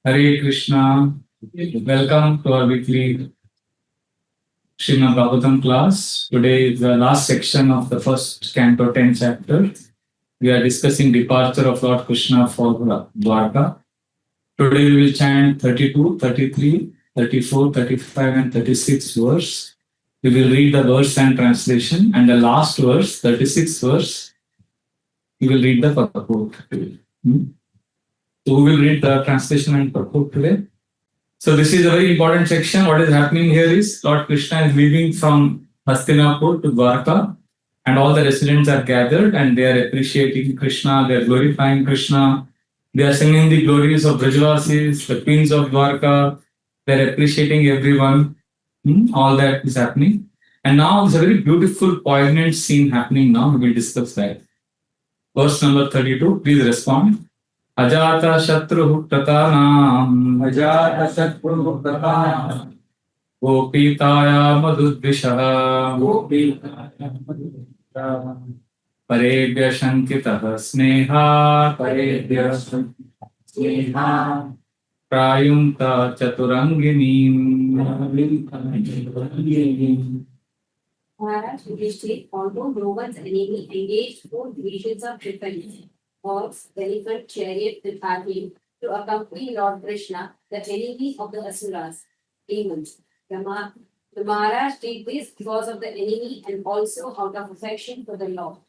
Hare Krishna. Welcome to our weekly Srimad Bhagavatam class. Today is the last section of the first canto 10 chapter. We are discussing departure of Lord Krishna for Dvaraka. Today we will chant 32, 33, 34, 35 and 36 verse. We will read the verse and translation, and the last verse, 36th verse, we will read the purport. So we will read the translation and purport today. So this is a very important section. What is happening here is Lord Krishna is leaving from Hastinapur to Dvaraka, and all the residents are gathered and they are appreciating Krishna, they are glorifying Krishna, they are singing the glories of Brajavasis, the queens of Dvaraka, they are appreciating everyone. All that is happening. And now there's a very beautiful, poignant scene happening now. We will discuss that. Verse number 32, please respond. Ajata Shatru Pratanam Gopitaya Madhudvishaha Parebhya Shankitah Sneha Prayumta Chaturanginim. Maharaj Yudhishthir, although no one's enemy, engaged 4 divisions of defense, horse, elephant, chariot, and army, to accompany Lord Krishna, the enemy of the Asuras, demons. The Maharaj did this because of the enemy and also out of affection for the Lord.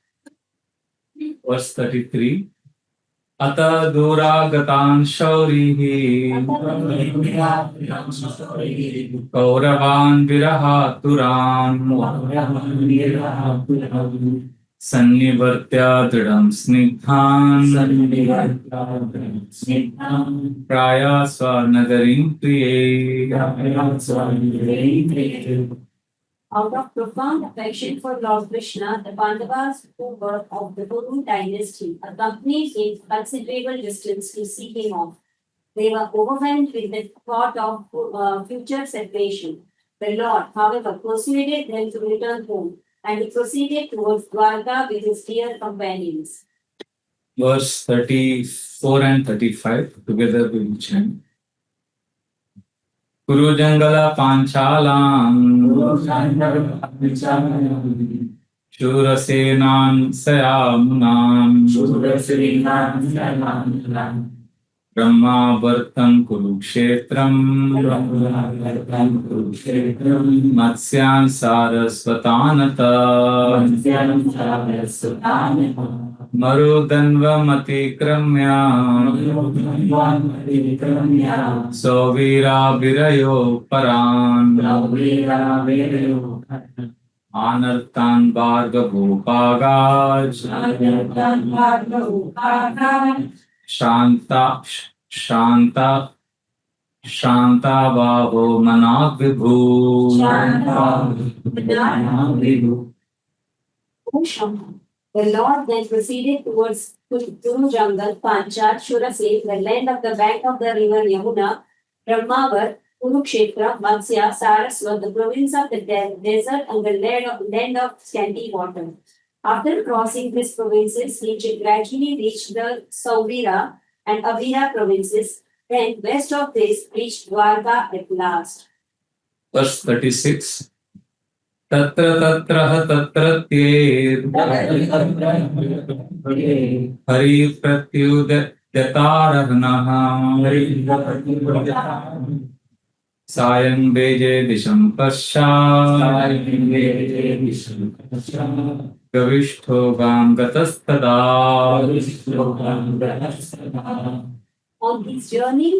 Verse 33. Ata duragatan shaurihi Kauravan virahaturan Sannivartya dridam snigdhan Prayasva nagarim priye. Out of profound affection for Lord Krishna, the Pandavas, who were of the Kuru dynasty, accompanied him considerable distance to see him off. They were overwhelmed with the thought of future separation. The Lord, however, persuaded them to return home, and he proceeded towards Dvaraka with his dear companions. Verse 34 and 35, together we will chant. Kuru Jangala Panchalam Shurasenan Sayamunam Brahma Vartam Kurukshetram Matsyan Sarasvatanata Marudanva Matikramya Sovira Virayo Paran Anartan Bharga Bhupagaj Shanta Baho Manak Vibhu. The Lord then proceeded towards Kuru Jungle, Panchal, Shuraseth, the land of the bank of the river Yamuna, Brahmavar, Kurukshetra, Matsya, Saraswat, the province of the desert and the land of scanty water. After crossing these provinces, he gradually reached the Sauvira and Avira provinces, then west of this reached Dwarka at last. Verse 36. Tatra tatraha tatratye Hari pratyudatarahanaha Sayam beje disham pasha Gavishto gam gatastada. On his journey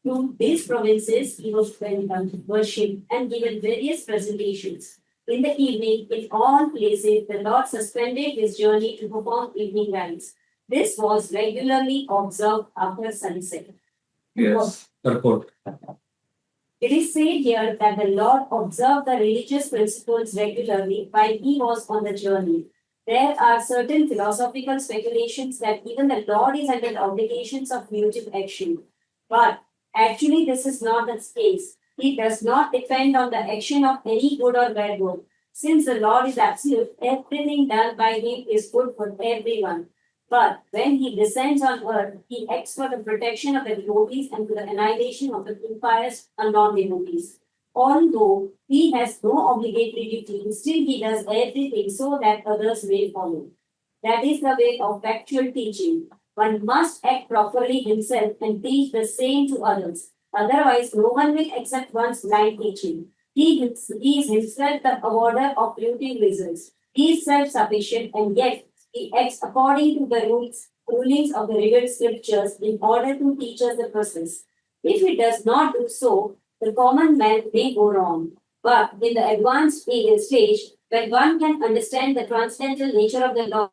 through these provinces, he was welcomed, worshipped, and given various presentations. In the evening, in all places, the Lord suspended his journey to perform evening rites. This was regularly observed after sunset. Yes, purport. It is said here that the Lord observed the religious principles regularly while he was on the journey. There are certain philosophical speculations that even the Lord is under the obligations of mutual action. But actually, this is not the case. He does not depend on the action of any good or bad work. Since the Lord is absolute, everything done by him is good for everyone. But when he descends on earth, he acts for the protection of the devotees and to the annihilation of the impious and non-devotees. Although he has no obligatory duty, still he does everything so that others may follow. That is the way of factual teaching. One must act properly himself and teach the same to others. Otherwise, no one will accept one's blind teaching. He is himself the awarder of beauty results. He is self-sufficient and yet he acts according to the rulings of the revealed scriptures in order to teach us the process. If he does not do so, the common man may go wrong. But in the advanced stage, when one can understand the transcendental nature of the Lord,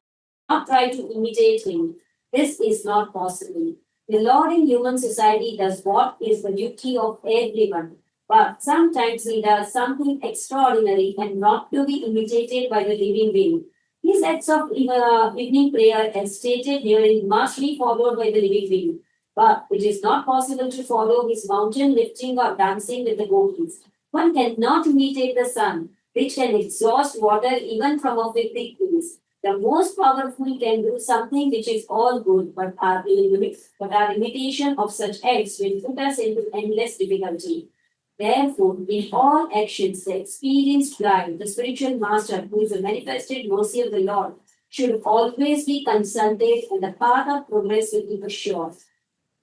not try to imitate him. This is not possible. The Lord in human society does what is the duty of everyone, but sometimes he does something extraordinary and not to be imitated by the living being. His acts of evening prayer, as stated herein, must be followed by the living being. But it is not possible to follow his mountain lifting or dancing with the gopis. One cannot imitate the sun, which can exhaust water even from a fig trees. The most powerful can do something which is all good, but our imitation of such acts will put us into endless difficulty. Therefore, in all actions, the experienced guide, the spiritual master, who is the manifested mercy of the Lord, should always be consulted, and the path of progress will be assured.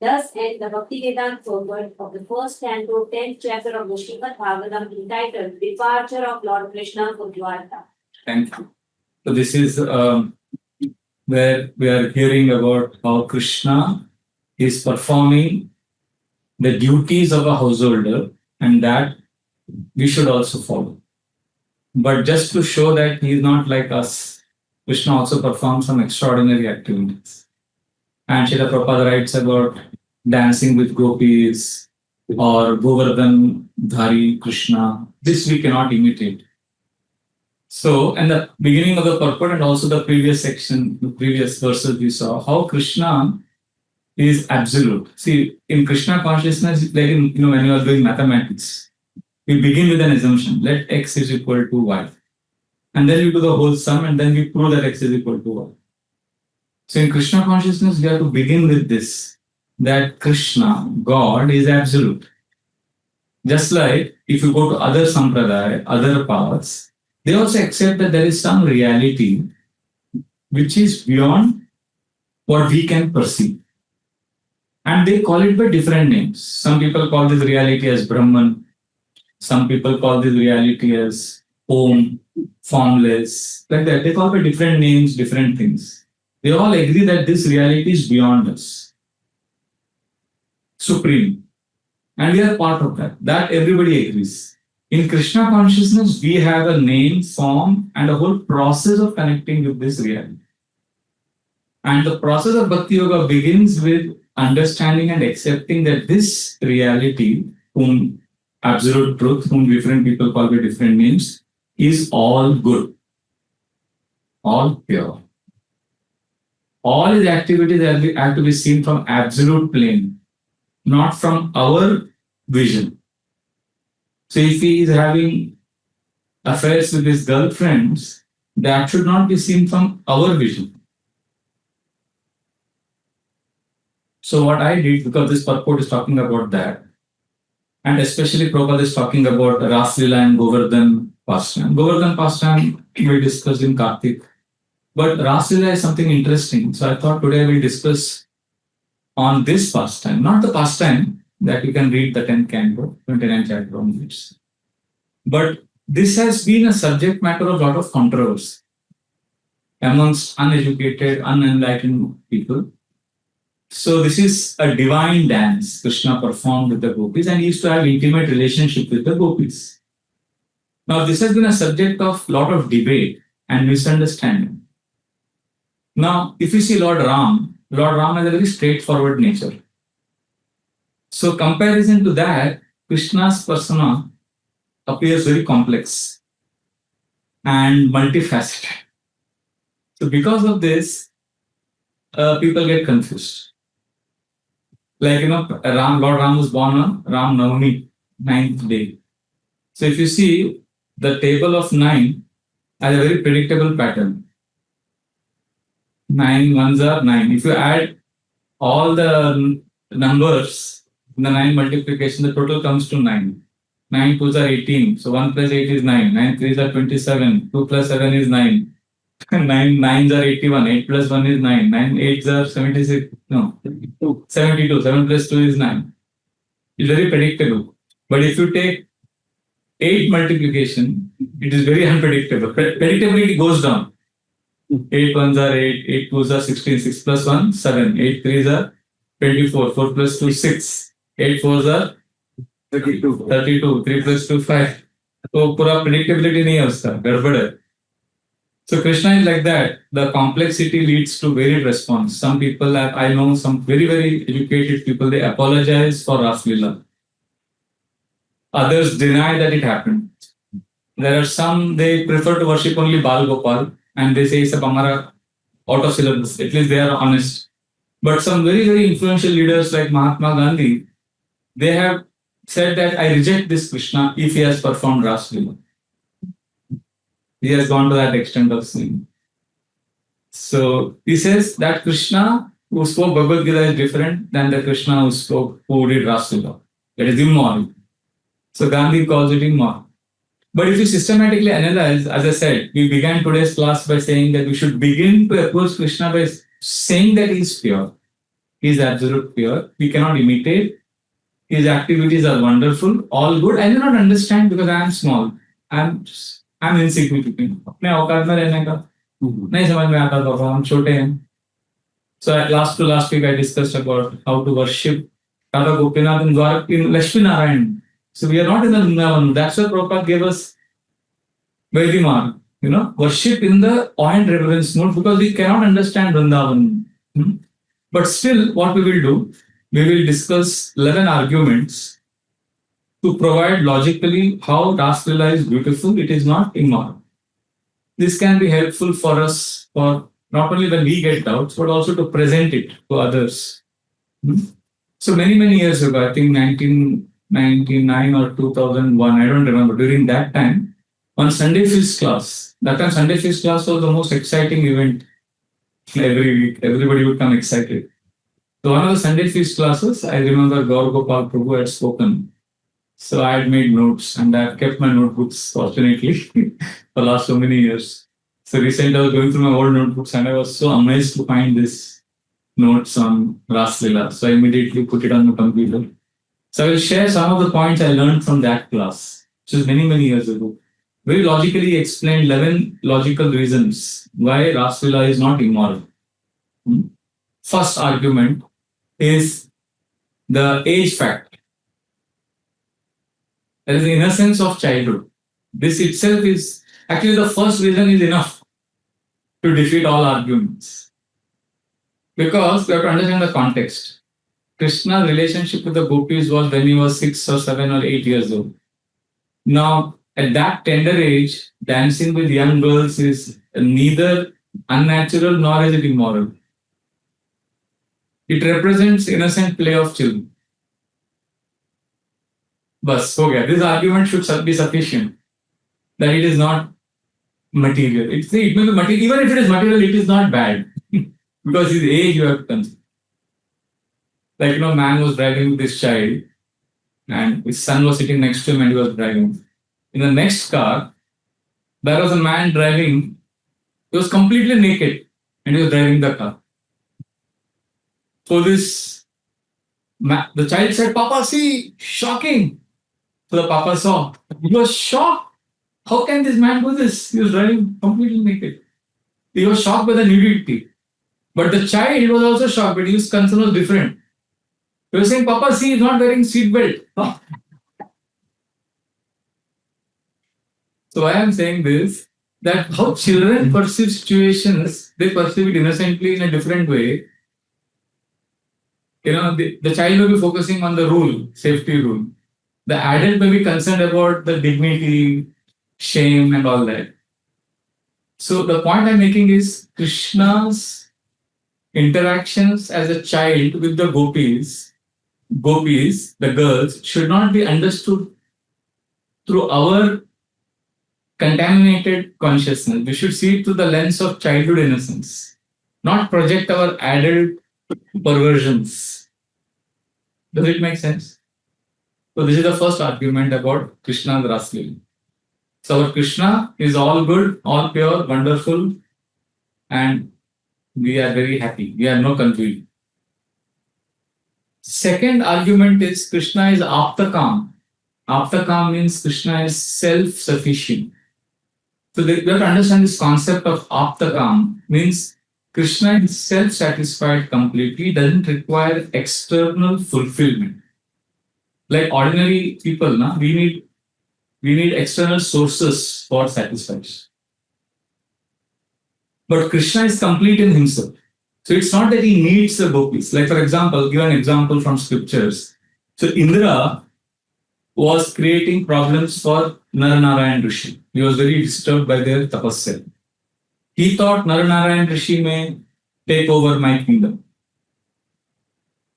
Thus ends the Bhaktivedanta foreword of the first canto, 10th chapter of the Srimad Bhagavatam, entitled Departure of Lord Krishna for Dvaraka. Thank you. So this is where we are hearing about how Krishna is performing the duties of a householder, and that we should also follow. But just to show that he is not like us, Krishna also performs some extraordinary activities. And Srila Prabhupada writes about dancing with gopis or Govardhan Dhari Krishna. This we cannot imitate. So, in the beginning of the purport and also the previous section, the previous verses, we saw how Krishna is absolute. See, in Krishna consciousness, like when you are doing mathematics, we begin with an assumption: let x is equal to y, and then we do the whole sum, and then we prove that x is equal to y. So, in Krishna consciousness, we have to begin with this: that Krishna, God, is absolute. Just like if you go to other sampradaya, other paths, they also accept that there is some reality which is beyond what we can perceive. And they call it by different names. Some people call this reality as Brahman. Some people call this reality as Om, formless, like that. They call by different names, different things. They all agree that this reality is beyond us, supreme. And we are part of that. That everybody agrees. In Krishna consciousness, we have a name, form, and a whole process of connecting with this reality. And the process of Bhakti Yoga begins with understanding and accepting that this reality, whom absolute truth, whom different people call by different names, is all good, all pure. All his activities have to be seen from absolute plane, not from our vision. So if he is having affairs with his girlfriends, that should not be seen from our vision. So what I did, because this purport is talking about that, and especially Prabhupada is talking about Rasa Lila and Govardhan Pastime. Govardhan Pastime we discussed in Kartik, but Rasa Lila is something interesting. So I thought today we'll discuss on this pastime, not the pastime that you can read the 10th canto, 29th chapter onwards. But this has been a subject matter of a lot of controversy amongst uneducated, unenlightened people. So this is a divine dance Krishna performed with the gopis, and he used to have intimate relationship with the gopis. Now this has been a subject of a lot of debate and misunderstanding. Now, if you see Lord Ram has a very straightforward nature. So comparison to that, Krishna's persona appears very complex and multifaceted. So because of this, people get confused. Like, Lord Ram was born on Ram Navami, 9th day. So if you see, the table of 9 has a very predictable pattern. 9 ones are 9. If you add all the numbers in the 9 multiplication, the total comes to 9. 9 twos are 18. So 1 plus 8 is 9. 9 threes are 27. 2 plus 7 is 9. 9 nines are 81. 8 plus 1 is 9. 9 eights are 76. No, 72. 7 plus 2 is 9. It's very predictable. But if you take 8 multiplication, it is very unpredictable. Predictability goes down. 8 ones are 8, 8 twos are 16, 6 plus 1, 7, 8 threes are 24, 4 plus 2, 6, 8 fours are 32, 3 plus 2, 5. तो पूरा predictability नहीं है उसका, गड़बड़ है. So Krishna is like that. The complexity leads to varied response. Some people, I know some very, very educated people, they apologize for Rasa Lila. Others deny that it happened. There are some, they prefer to worship only Bal Gopal and they say, Sab hamara out of syllabus. At least they are honest. But some very, very influential leaders like Mahatma Gandhi, they have said that I reject this Krishna if he has performed Rasa Lila. He has gone to that extent of sin. So he says that Krishna who spoke Bhagavad Gita is different than the Krishna who did Rasa Lila. It is immoral. So Gandhi calls it immoral. But if you systematically analyze, as I said, we began today's class by saying that we should begin to approach Krishna by saying that he is pure. He is absolute pure. We cannot imitate. His activities are wonderful, all good. I do not understand because I am small. I'm insignificant. अपने औकात में रहने का नहीं समझ में आता था, हम छोटे हैं. So at last week I discussed about how to worship Radha Gopinath in Dvaraka in Lakshmi Narayan. So we are not in the Vrindavan. That's why Prabhupada gave us Vaidimar, worship in the awe and reverence mode because we cannot understand Vrindavan. But still, what we will do, we will discuss 11 arguments to provide logically how Rasa Lila is beautiful, it is not immoral. This can be helpful for us for not only when we get doubts, but also to present it to others. So many years ago, I think 1999 or 2001, I don't remember, during that time, on Sunday Feast class, that time Sunday Feast class was the most exciting event every week. Everybody would come excited. So one of the Sunday Feast classes, I remember Gaur Gopal Prabhu had spoken. So I had made notes and I have kept my notebooks, fortunately, for last so many years. So recently I was going through my old notebooks and I was so amazed to find this notes on Rasa Lila. So I immediately put it on the computer. So I will share some of the points I learned from that class, which is many years ago. Very logically explained 11 logical reasons why Rasa Lila is not immoral. First argument is the age factor. There is the innocence of childhood. This itself is actually the first reason is enough to defeat all arguments. Because we have to understand the context. Krishna's relationship with the gopis was when he was 6 or 7 or 8 years old. Now, at that tender age, dancing with young girls is neither unnatural nor is it immoral. It represents innocent play of children. Bas, ho gaya. This argument should be sufficient that it is not material. It may be material. Even if it is material, it is not bad because his age you have to consider. Like, man was driving with this child and his son was sitting next to him and he was driving. In the next car, there was a man driving. He was completely naked and he was driving the car. So the child said, Papa, see, shocking. So the papa saw. He was shocked. How can this man do this? He was driving completely naked. He was shocked by the nudity. But the child was also shocked, but his concern was different. He was saying, Papa, see, he's not wearing seat belt. So I am saying this, that how children perceive situations, they perceive it innocently in a different way. The child may be focusing on the rule, safety rule. The adult may be concerned about the dignity, shame, and all that. So the point I'm making is Krishna's interactions as a child with the gopis, the girls, should not be understood through our contaminated consciousness. We should see it through the lens of childhood innocence. not project our adult perversions. Does it make sense? So this is the first argument about Krishna's Rasa Lila. So our Krishna is all good, all pure, wonderful, and we are very happy. We have no confusion. Second argument is Krishna is Aptakam. Aptakam means Krishna is self-sufficient. So we have to understand this concept of Aptakam means Krishna is self-satisfied completely, doesn't require external fulfillment. Like ordinary people, we need external sources for satisfaction. But Krishna is complete in himself. So it's not that he needs the gopis. Like for example, give an example from scriptures. So Indra was creating problems for Naranarayan Rishi. He was very disturbed by their tapasya. He thought Naranarayan Rishi may take over my kingdom.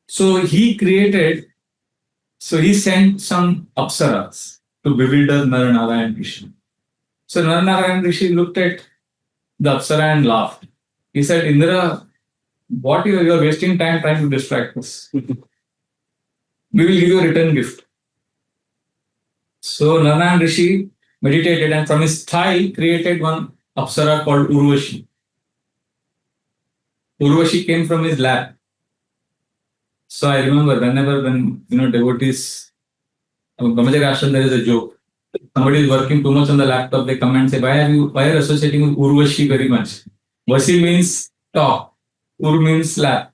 So he sent some apsaras to bewilder Naranarayan Rishi. So Naranarayan Rishi looked at the apsara and laughed. He said, Indra, what you are wasting time trying to distract us. We will give you a return gift. So Naran Rishi meditated and from his thigh created one apsara called Urvashi. Urvashi came from his lap. So I remember when devotees, Brahmacharya Ashram, there is a joke. Somebody is working too much on the laptop, they come and say, why are you associating with Urvashi very much? Vasi means talk. Ur means lap.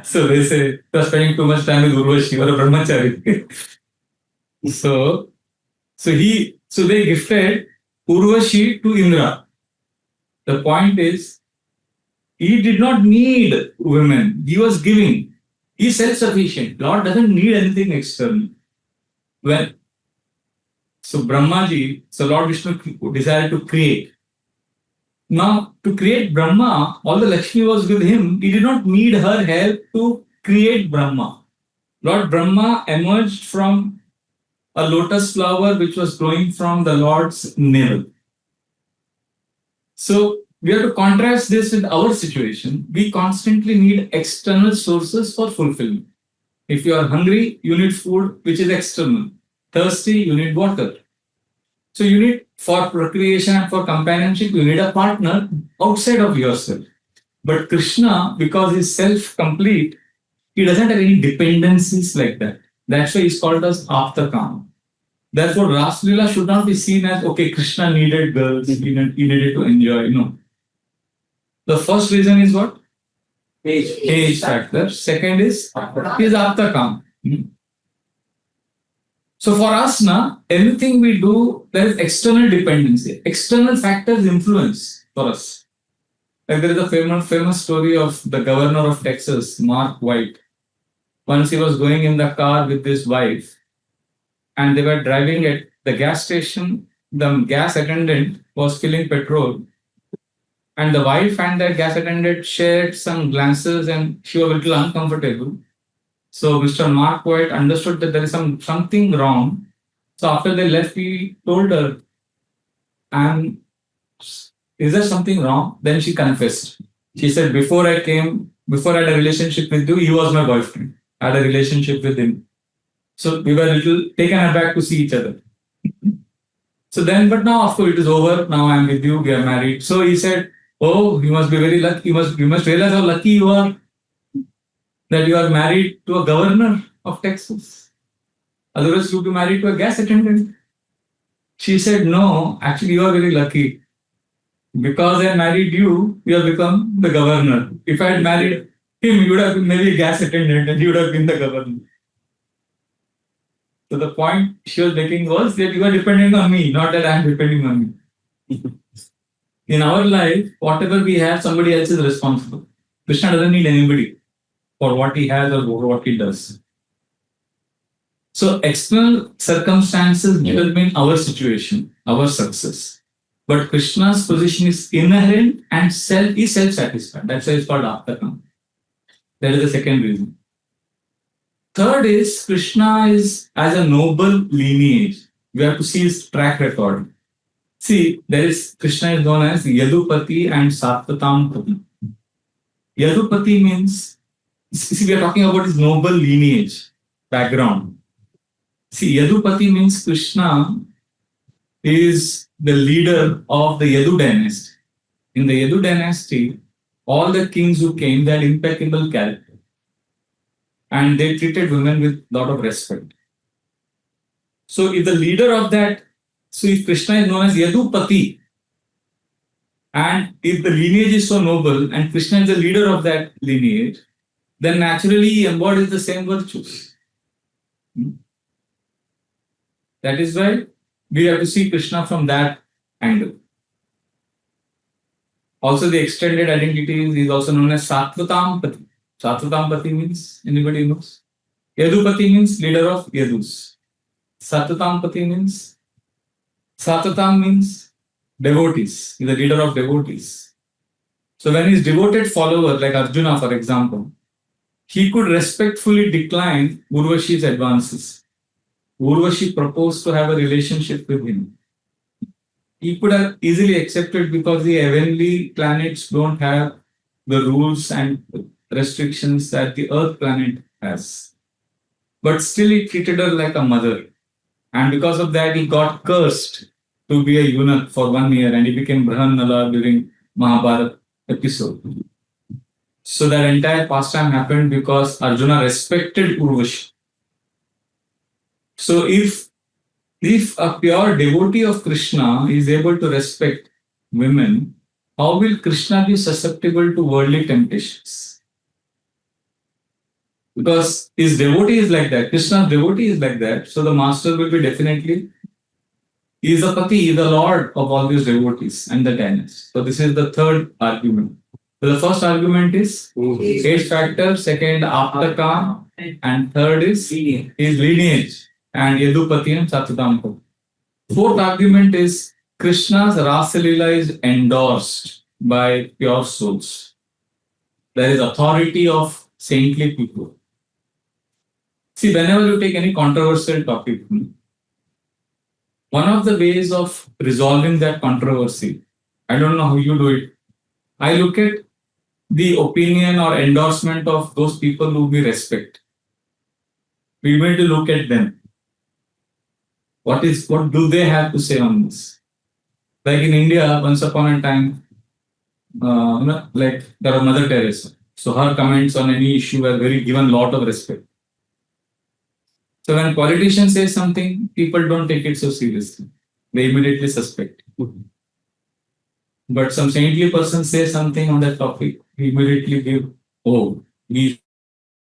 So they say, you are spending too much time with Urvashi or a brahmachari. So they gifted Urvashi to Indra. The point is, he did not need women. He was giving. He is self-sufficient. Lord doesn't need anything external. So Lord Vishnu decided to create. Now, to create Brahma, all the Lakshmi was with him. He did not need her help to create Brahma. Lord Brahma emerged from a lotus flower which was growing from the Lord's navel. So, we have to contrast this with our situation. We constantly need external sources for fulfillment. If you are hungry, you need food which is external. Thirsty, you need water. So you need, for procreation and for companionship, you need a partner outside of yourself. But Krishna, because he's self-complete, he doesn't have any dependencies like that. That's why he's called as Aptakam. Therefore, Rasa Lila should not be seen as, okay, Krishna needed girls, he needed to enjoy, The first reason is what? Age factor. Second is, he is Aptakam. So for us now, everything we do, there is external dependency. External factors influence for us. Like there is a famous story of the governor of Texas, Mark White. Once he was going in the car with his wife, and they were driving at the gas station. The gas attendant was filling petrol, and the wife and the gas attendant shared some glances, and she was a little uncomfortable. So Mr. Mark White understood that there is something wrong. So after they left, he told her, is there something wrong? Then she confessed. She said, before I had a relationship with you, he was my boyfriend. I had a relationship with him. So we were a little taken aback to see each other. So then, but now, of course, it is over. Now I am with you. We are married. So he said, oh, you must be very lucky. You must realize how lucky you are that you are married to a governor of Texas. Otherwise, you would be married to a gas attendant. She said, no, actually, you are very lucky. Because I married you, you have become the governor. If I had married him, you would have been maybe a gas attendant and you would have been the governor. So the point she was making was that you are depending on me, not that I am depending on you. In our life, whatever we have, somebody else is responsible. Krishna doesn't need anybody for what he has or for what he does. So external circumstances determine our situation, our success. But Krishna's position is inherent and is self-satisfied. That's why it's called Aptakam. That is the second reason. Third is Krishna is as a noble lineage. We have to see his track record. See, there is Krishna is known as Yadupati and Satvatam Pati. Yadupati means, see, we are talking about his noble lineage, background. See, Yadupati means Krishna is the leader of the Yadu dynasty. In the Yadu dynasty, all the kings who came, they had impeccable character. And they treated women with a lot of respect. So if the leader of that, so if Krishna is known as Yadupati, and if the lineage is so noble and Krishna is the leader of that lineage, then naturally he embodies the same virtues. That is why we have to see Krishna from that angle. Also, the extended identity is also known as Satvatam Pati. Satvatam Pati means, anybody knows? Yadupati means leader of Yadus. Satvatam Pati means, Satvatam means devotees. He's the leader of devotees. So when his devoted follower, like Arjuna, for example, he could respectfully decline Urvashi's advances. Urvashi proposed to have a relationship with him. He could have easily accepted because the heavenly planets don't have the rules and restrictions that the earth planet has. But still he treated her like a mother. And because of that, he got cursed to be a eunuch for 1 year and he became Brahmanala during Mahabharata episode. So that entire pastime happened because Arjuna respected Urvashi. So if a pure devotee of Krishna is able to respect women, how will Krishna be susceptible to worldly temptations? Because his devotee is like that, Krishna's devotee is like that, so the master will be definitely, he is the pati, he is the lord of all these devotees and the dynasty. So this is the third argument. So the first argument is age factor, second aptakam, and third is his lineage and Yadupati and Satvatam. Fourth argument is Krishna's Rasa Lila is endorsed by pure souls. There is authority of saintly people. See, whenever you take any controversial topic, one of the ways of resolving that controversy, I don't know how you do it, I look at the opinion or endorsement of those people who we respect. We need to look at them. What do they have to say on this? Like in India, once upon a time, like there was Mother Teresa. So her comments on any issue were given a lot of respect. So when politicians say something, people don't take it so seriously. They immediately suspect. But some saintly person says something on that topic, we immediately give, oh, he's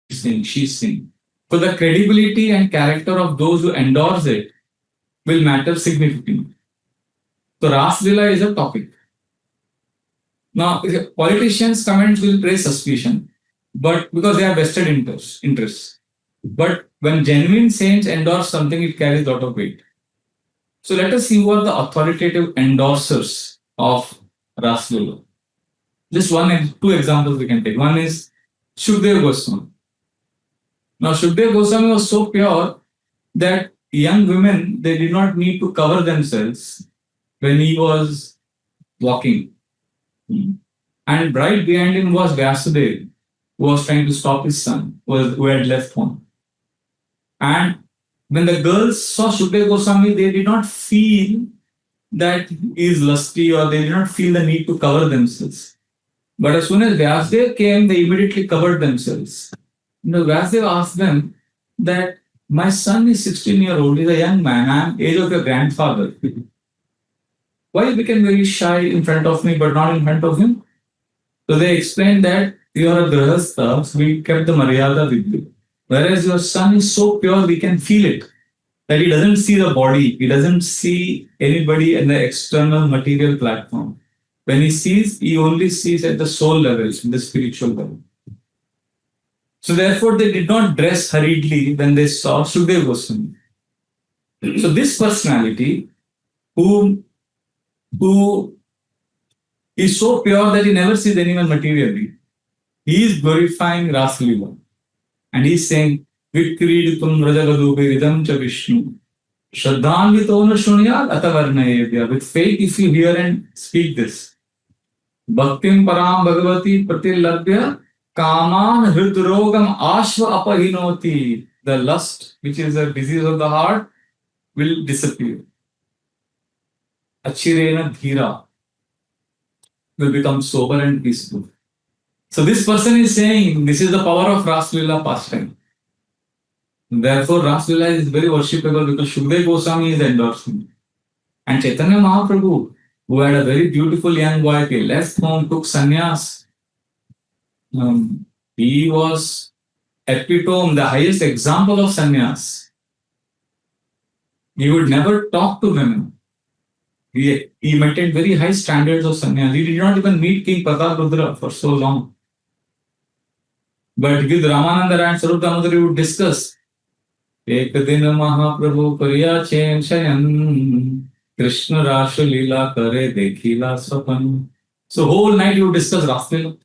saying, she's saying. So the credibility and character of those who endorse it will matter significantly. So Ras Lila is a topic. Now, politicians' comments will raise suspicion, but because they have vested interests. But when genuine saints endorse something, it carries a lot of weight. So let us see who are the authoritative endorsers of Ras Lila. Just two examples we can take. One is Shukdev Goswami. Now, Shukdev Goswami was so pure that young women, they did not need to cover themselves when he was walking. And right behind him was Vyasadeva, who was trying to stop his son, who had left home. And when the girls saw Shukdev Goswami, they did not feel that he is lusty or they did not feel the need to cover themselves. But as soon as Vyasadeva came, they immediately covered themselves. Vyasadeva asked them that my son is 16-year-old, he's a young man, I am age of your grandfather. Why you became very shy in front of me but not in front of him? So they explained that you are a grahastha, so we kept the maryada with you. Whereas your son is so pure, we can feel it. That he doesn't see the body, he doesn't see anybody in the external material platform. When he sees, he only sees at the soul level, in the spiritual level. So therefore, they did not dress hurriedly when they saw Shukdev Goswami. So this personality, who is so pure that he never sees anyone materially, he is glorifying Rasa Lila. And he is saying, Vikriditum Vraja Bihari cha Vishnu. Shraddhanvito nu shunyat atavarnayebhya. With faith, if you hear and speak this. Bhaktim param bhagavati pratilabhya kaman hridrogam ashva apahinoti. The lust, which is a disease of the heart, will disappear. Achirena dhira will become sober and peaceful. So this person is saying this is the power of Rasa Lila pastime. Therefore, Rasa Lila is very worshipable because Shukdev Goswami is endorsing. And Chaitanya Mahaprabhu, who had a very beautiful young wife, he left home, took sannyas. He was epitome, the highest example of sannyas. He would never talk to women. He maintained very high standards of sannyas. He did not even meet King Pratap Rudra for so long. But with Ramananda and Sarup Damodar, he would discuss. Ek din Mahaprabhu Pariya Chen Shayan Krishna Rasa Lila Kare Dekhila Sapan. So whole night he would discuss Rasa Lila.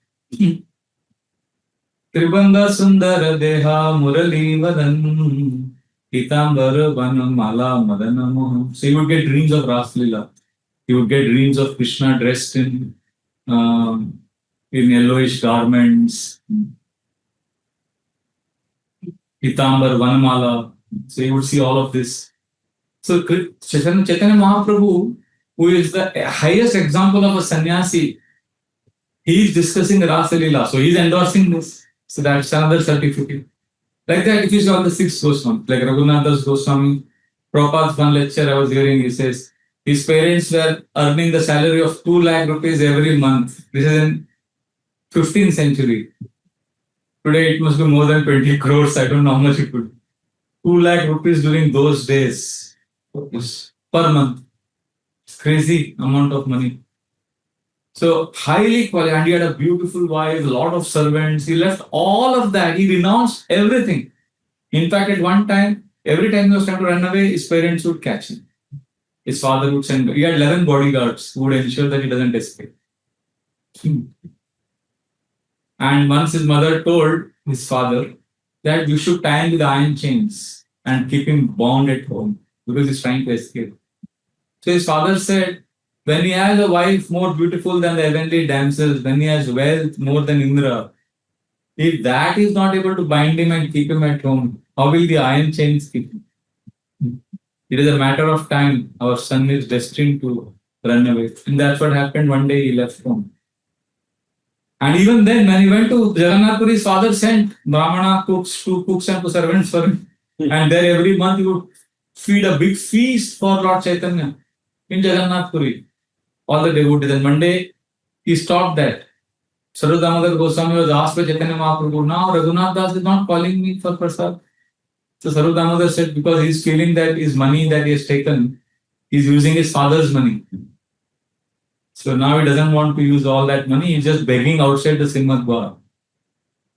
Tribanda Sundara Deha Murali Vadan Pitambar Vanam Mala Madana Mohan. So he would get dreams of Rasa Lila. He would get dreams of Krishna dressed in yellowish garments. Pitambar, Vanamala. So you would see all of this. So Chaitanya Mahaprabhu, who is the highest example of a sannyasi, he is discussing Rasa Lila. So he is endorsing this. So that's another certificate. Like that, if you see all the six Goswamis, like Raghunath Goswami, Prabhupada's one lecture I was hearing, he says, his parents were earning the salary of 2 lakh rupees every month. This is in 15th century. Today it must be more than 20 crores. I don't know how much it could be. 2 lakh rupees during those days per month. It's crazy amount of money. So highly qualified, and he had a beautiful wife, a lot of servants. He left all of that. He renounced everything. In fact, at one time, every time he was trying to run away, his parents would catch him. His father would send. He had 11 bodyguards who would ensure that he doesn't escape. And once his mother told his father that you should tie him with iron chains and keep him bound at home because he's trying to escape. So his father said, when he has a wife more beautiful than the heavenly damsels, when he has wealth more than Indra, if that is not able to bind him and keep him at home, how will the iron chains keep him? It is a matter of time. Our son is destined to run away. And that's what happened. One day he left home. And even then, when he went to Jagannath Puri, his father sent Brahmana cooks, 2 cooks and 2 servants for him. And there every month he would feed a big feast for Lord Chaitanya in Jagannath Puri. All the devotees. And one day he stopped that. Sarup Damodar Goswami was asked by Chaitanya Mahaprabhu, now Raghunath Das is not calling me for prasad. So Sarup Damodar said, because he's feeling that his money that he has taken, he's using his father's money. So now he doesn't want to use all that money, he's just begging outside the Srimad Bar.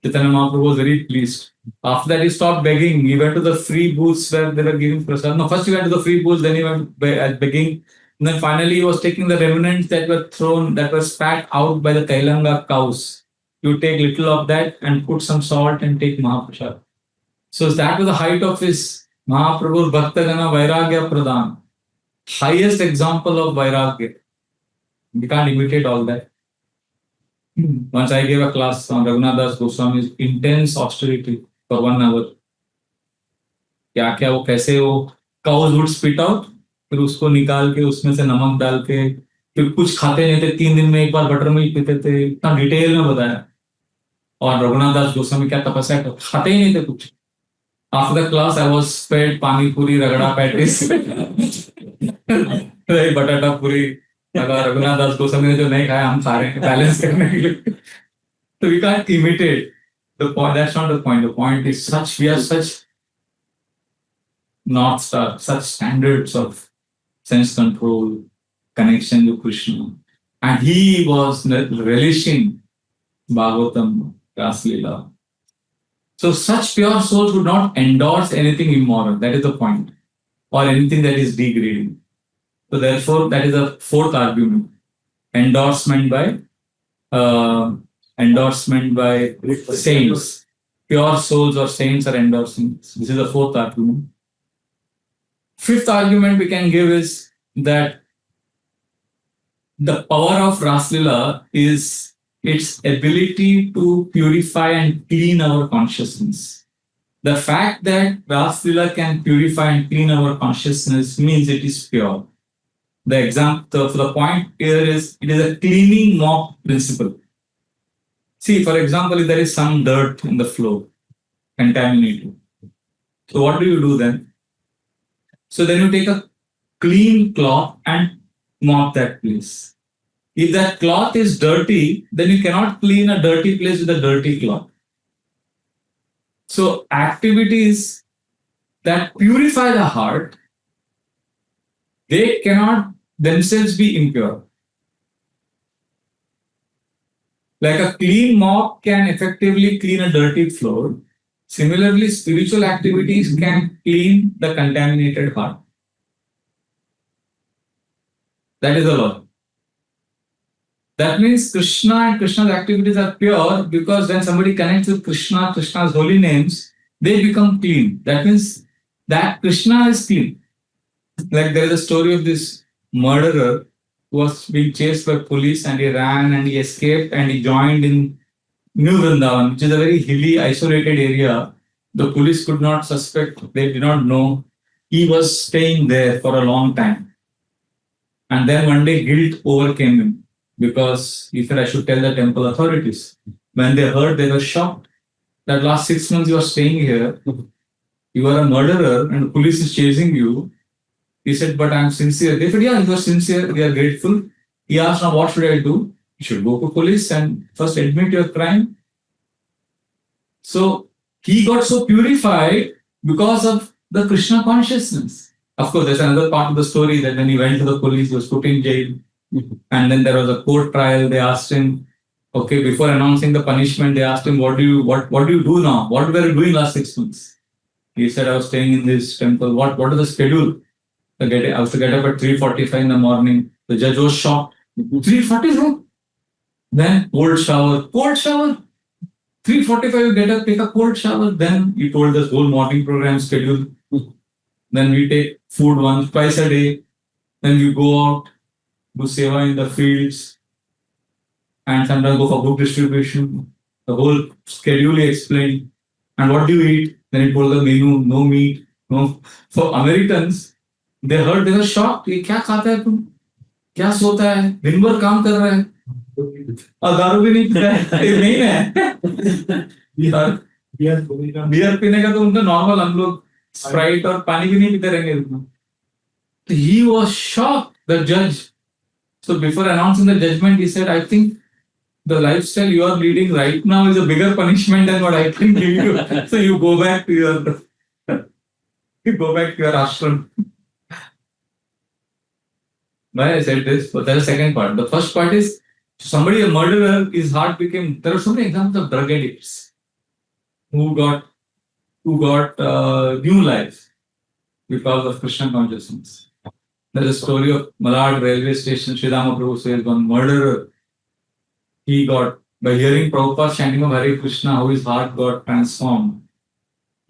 Chaitanya Mahaprabhu was very pleased. After that, he stopped begging. He went to the free booths where they were giving prasad. No, first he went to the free booths, then he went begging. And then finally, he was taking the remnants that were thrown, that were spat out by the Kailanga cows. You take little of that and put some salt and take Mahaprasad. So that was the height of his Mahaprabhu Bhaktagana Vairagya Pradhan. Highest example of Vairagya. We can't imitate all that. Once I gave a class on Raghunath Das Goswami's intense austerity for 1 hour. क्या वो कैसे वो cows would spit out, फिर उसको निकाल के उसमें से नमक डाल के फिर कुछ खाते नहीं थे, 3 दिन में एक बार बटर मिल्क पीते थे, इतना डिटेल में बताया. और रघुनाथ दास गोस्वामी क्या तपस्या कर, खाते ही नहीं थे कुछ. After the class, I was fed pani puri, ragda patties, batata puri. अगर रघुनाथ दास गोस्वामी ने जो नहीं खाया हम खा रहे हैं बैलेंस करने के लिए. So we can't imitate the point. That's not the point. The point is such, we have such North Star, such standards of sense control, connection to Krishna. And he was relishing Bhagavatam, Rasa Lila. So such pure souls would not endorse anything immoral. That is the point. Or anything that is degrading. So therefore, that is a 4th argument. Endorsement by saints. Pure souls or saints are endorsing. This is the 4th argument. Fifth argument we can give is that the power of Rasa Lila is its ability to purify and clean our consciousness. The fact that Rasa Lila can purify and clean our consciousness means it is pure. The example, the point here is it is a cleaning mop principle. See, for example, if there is some dirt in the floor, contaminated. So what do you do then? So then you take a clean cloth and mop that place. If that cloth is dirty, then you cannot clean a dirty place with a dirty cloth. So activities that purify the heart, they cannot themselves be impure. Like a clean mop can effectively clean a dirty floor. Similarly, spiritual activities can clean the contaminated heart. That is the law. That means Krishna and Krishna's activities are pure because when somebody connects with Krishna, Krishna's holy names, they become clean. That means that Krishna is clean. Like there is a story of this murderer who was being chased by police and he ran and he escaped and he joined in New Vrindavan, which is a very hilly, isolated area. The police could not suspect, they did not know. He was staying there for a long time. And then one day guilt overcame him because he said, I should tell the temple authorities. When they heard, they were shocked that last 6 months you are staying here, you are a murderer and the police is chasing you. He said, but I'm sincere. They said, yeah, you are sincere, we are grateful. He asked, now what should I do? You should go to police and first admit your crime. So he got so purified because of the Krishna consciousness. Of course, there's another part of the story that when he went to the police, he was put in jail. And then there was a court trial. They asked him, okay, before announcing the punishment, they asked him, what do you do now? What were you doing last 6 months? He said, I was staying in this temple. What is the schedule? I was to get up at 3:45 in the morning. The judge was shocked. 3:45? Then cold shower. 3:45 you get up, take a cold shower. Then he told this whole morning program schedule. Then we take food twice a day. Then we go out, do seva in the fields, and sometimes go for book distribution. The whole schedule he explained. And what do you eat? Then he told the menu, no meat, no. For Americans, they heard, they were shocked. ये क्या खाता है तुम? क्या सोता है? दिन भर काम कर रहा है? और दारू भी नहीं पीता है? ये नहीं है? बियर पीने का तो उनका नॉर्मल, हम लोग स्प्राइट और पानी भी नहीं पीते रहेंगे इतना. He was shocked, the judge. So before announcing the judgment, he said, I think the lifestyle you are leading right now is a bigger punishment than what I can give you. So you go back to your ashram. Why I said this? But there's a second part. The first part is somebody, a murderer, his heart became. There are so many examples of drug addicts who got new life because of Krishna consciousness. There's a story of Malad railway station. Sridhama Prabhu says one murderer, he got, by hearing Prabhupada chanting of Hare Krishna, how his heart got transformed.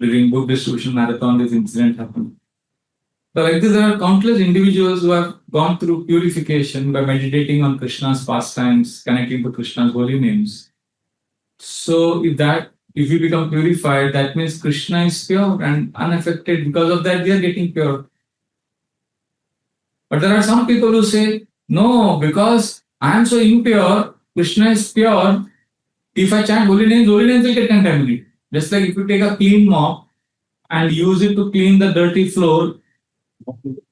During book distribution marathon, this incident happened. So like this, there are countless individuals who have gone through purification by meditating on Krishna's pastimes, connecting to Krishna's holy names. So if you become purified, that means Krishna is pure and unaffected. Because of that, we are getting pure. But there are some people who say, no, because I am so impure, Krishna is pure. If I chant holy names will get contaminated. Just like if you take a clean mop and use it to clean the dirty floor,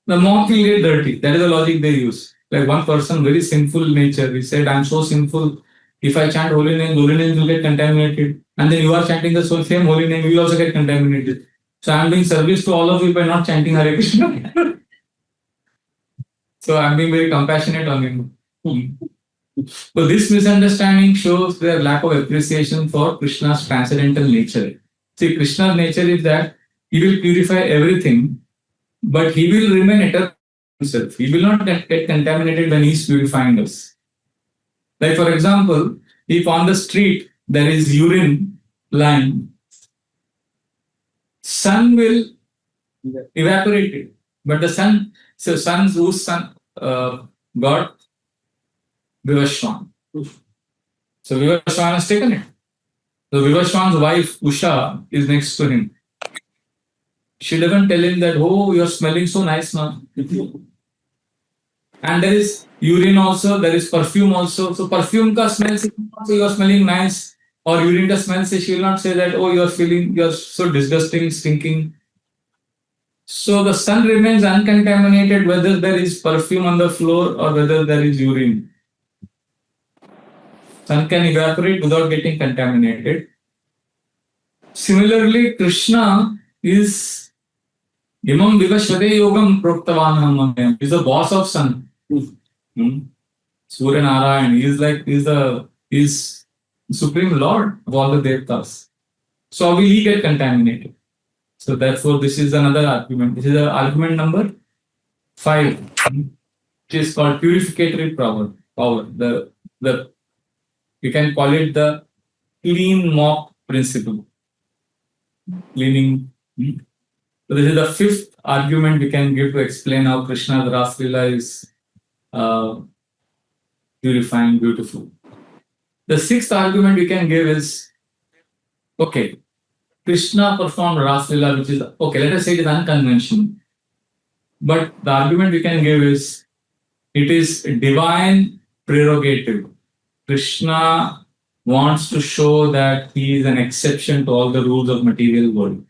the mop will get dirty. That is the logic they use. Like one person, very sinful nature, he said, I am so sinful. If I chant holy names will get contaminated. And then you are chanting the same holy name, you will also get contaminated. So I am doing service to all of you by not chanting Hare Krishna. So I am being very compassionate on him. So this misunderstanding shows their lack of appreciation for Krishna's transcendental nature. See, Krishna's nature is that he will purify everything, but he will remain eternal himself. He will not get contaminated when he is purifying us. Like for example, if on the street there is urine lying, sun will evaporate it. But the son, so sons whose son got Vivashwan. So Vivashwan has taken it. So Vivashwan's wife Usha is next to him. She doesn't tell him that, oh, you're smelling so nice now. And there is urine also, there is perfume also. So perfume ka smell se you're smelling nice, or urine ka smell se she will not say that, oh, you're so disgusting, stinking. So the sun remains uncontaminated whether there is perfume on the floor or whether there is urine. Sun can evaporate without getting contaminated. Similarly, Krishna is Imam Vivashvate Yogam Proktavanam. He's the boss of sun. Surya Narayan. He's Supreme Lord of all the Devtas. So how will he get contaminated? So therefore, this is another argument. This is argument number 5, which is called purificatory power. The you can call it the clean mop principle. Cleaning. So this is the 5th argument we can give to explain how Krishna's Rasa Lila is purifying, beautiful. The 6th argument we can give is, okay, Krishna performed Rasa Lila, which is, okay, let us say it is unconventional. But the argument we can give is, it is divine prerogative. Krishna wants to show that he is an exception to all the rules of material world.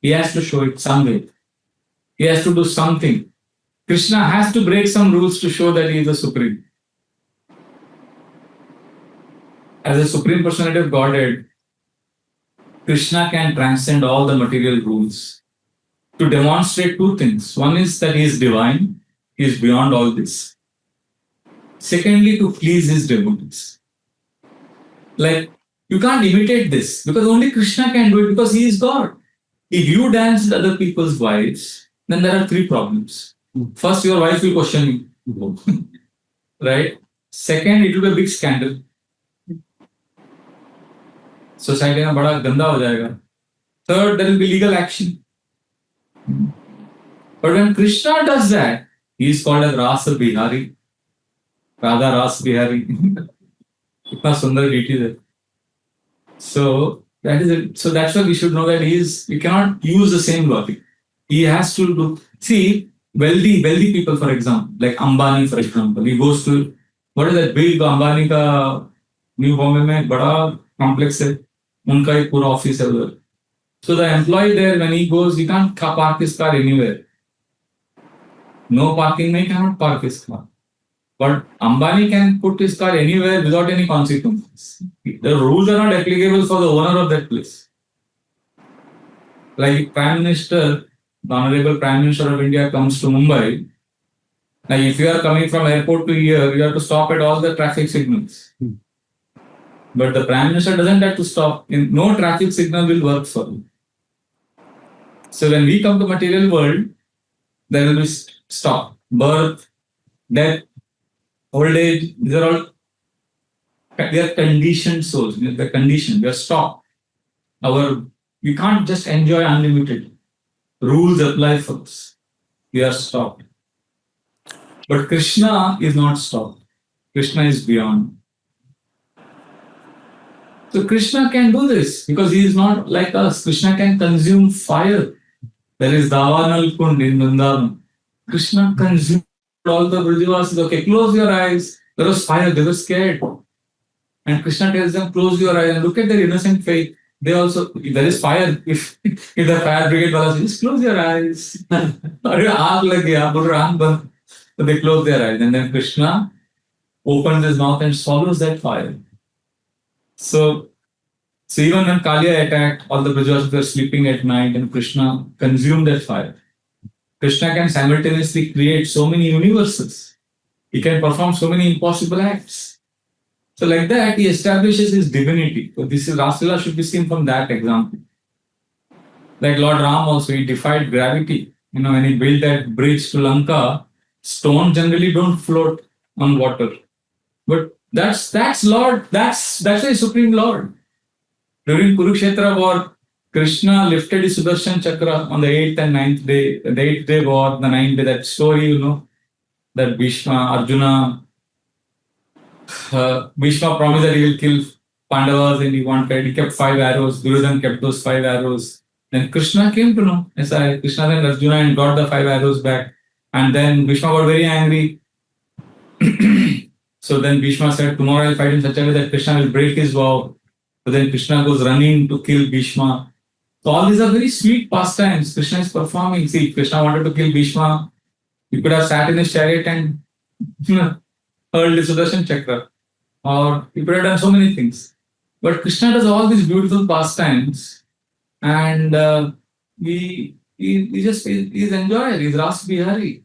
He has to show it some way. He has to do something. Krishna has to break some rules to show that he is the supreme. As a supreme personality of Godhead, Krishna can transcend all the material rules to demonstrate 2 things. One is that he is divine, he is beyond all this. Secondly, to please his devotees. Like, you can't imitate this because only Krishna can do it because he is God. If you dance with other people's wives, then there are 3 problems. First, your wife will question you. Right? Second, it will be a big scandal. Society में बड़ा गंदा हो जाएगा. Third, there will be legal action. But when Krishna does that, he is called as Rasa Bihari. Radha Rasa Bihari. Itna sundar deity hai. So that is it. So that's why we should know that we cannot use the same logic. He has to do. See, wealthy people, for example, like Ambani, for example, he goes to, what is that big Ambani ka New Bombay में बड़ा complex है, उनका एक पूरा office है उधर. So the employee there, when he goes, he can't park his car anywhere. No parking, he cannot park his car. But Ambani can put his car anywhere without any consequences. The rules are not applicable for the owner of that place. Like Prime Minister, the Honorable Prime Minister of India comes to Mumbai. Like if you are coming from airport to here, you have to stop at all the traffic signals. But the Prime Minister doesn't have to stop. No traffic signal will work for you. So when we come to material world, there will be stop, birth, death, old age. These are all, they are conditioned souls. They're conditioned. We are stopped. We can't just enjoy unlimited. Rules apply for us. We are stopped. But Krishna is not stopped. Krishna is beyond. So Krishna can do this because he is not like us. Krishna can consume fire. There is Davanal Kund in Vrindavan. Krishna consumed all the Vrajavasis. Okay, close your eyes. There was fire. They were scared. And Krishna tells them, close your eyes and look at their innocent faith. They also, if there is fire, if the fire brigade was just close your eyes. So they close their eyes. And then Krishna opens his mouth and swallows that fire. So even when Kaliya attacked, all the Vrajavasis were sleeping at night and Krishna consumed that fire. Krishna can simultaneously create so many universes. He can perform so many impossible acts. So like that, he establishes his divinity. So this is Rasa Lila should be seen from that example. Like Lord Ram also, he defied gravity. When he built that bridge to Lanka, stones generally don't float on water. But that's Lord, that's a Supreme Lord. During Kurukshetra war, Krishna lifted his Sudarshan Chakra on the 8th and 9th day, the 8th day war, the 9th day, that story, that Bhishma promised that he will kill Pandavas and he kept 5 arrows. Duryodhana kept those 5 arrows. Then Krishna came to know. Krishna then Arjuna and got the 5 arrows back. And then Bhishma got very angry. So then Bhishma said, tomorrow I'll fight in such a way that Krishna will break his vow. So then Krishna goes running to kill Bhishma. So all these are very sweet pastimes. Krishna is performing. See, Krishna wanted to kill Bhishma. He could have sat in his chariot and hurled his Sudarshan Chakra. Or he could have done so many things. But Krishna does all these beautiful pastimes. And he's enjoyed. He's Rasa Bihari.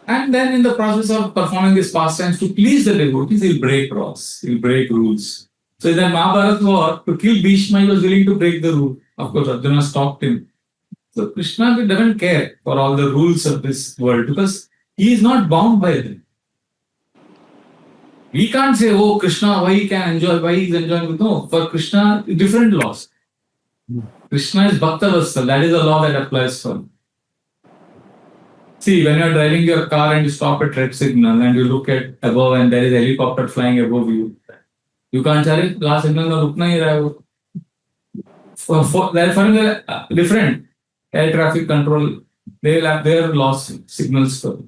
And then in the process of performing these pastimes to please the devotees, he'll break laws, he'll break rules. So in that Mahabharata war, to kill Bhishma, he was willing to break the rule. Of course, Arjuna stopped him. So Krishna doesn't care for all the rules of this world because he is not bound by them. We can't say, oh, Krishna, why he can enjoy, why he is enjoying. No, for Krishna, different laws. Krishna is Bhakta Vatsal, that is the law that applies for him. See, when you are driving your car and you stop at red signal and you look at above and there is a helicopter flying above you, you can't say, last signal mein rukna hi raha hai. They are different. Air traffic control, they will have their laws, signals for it.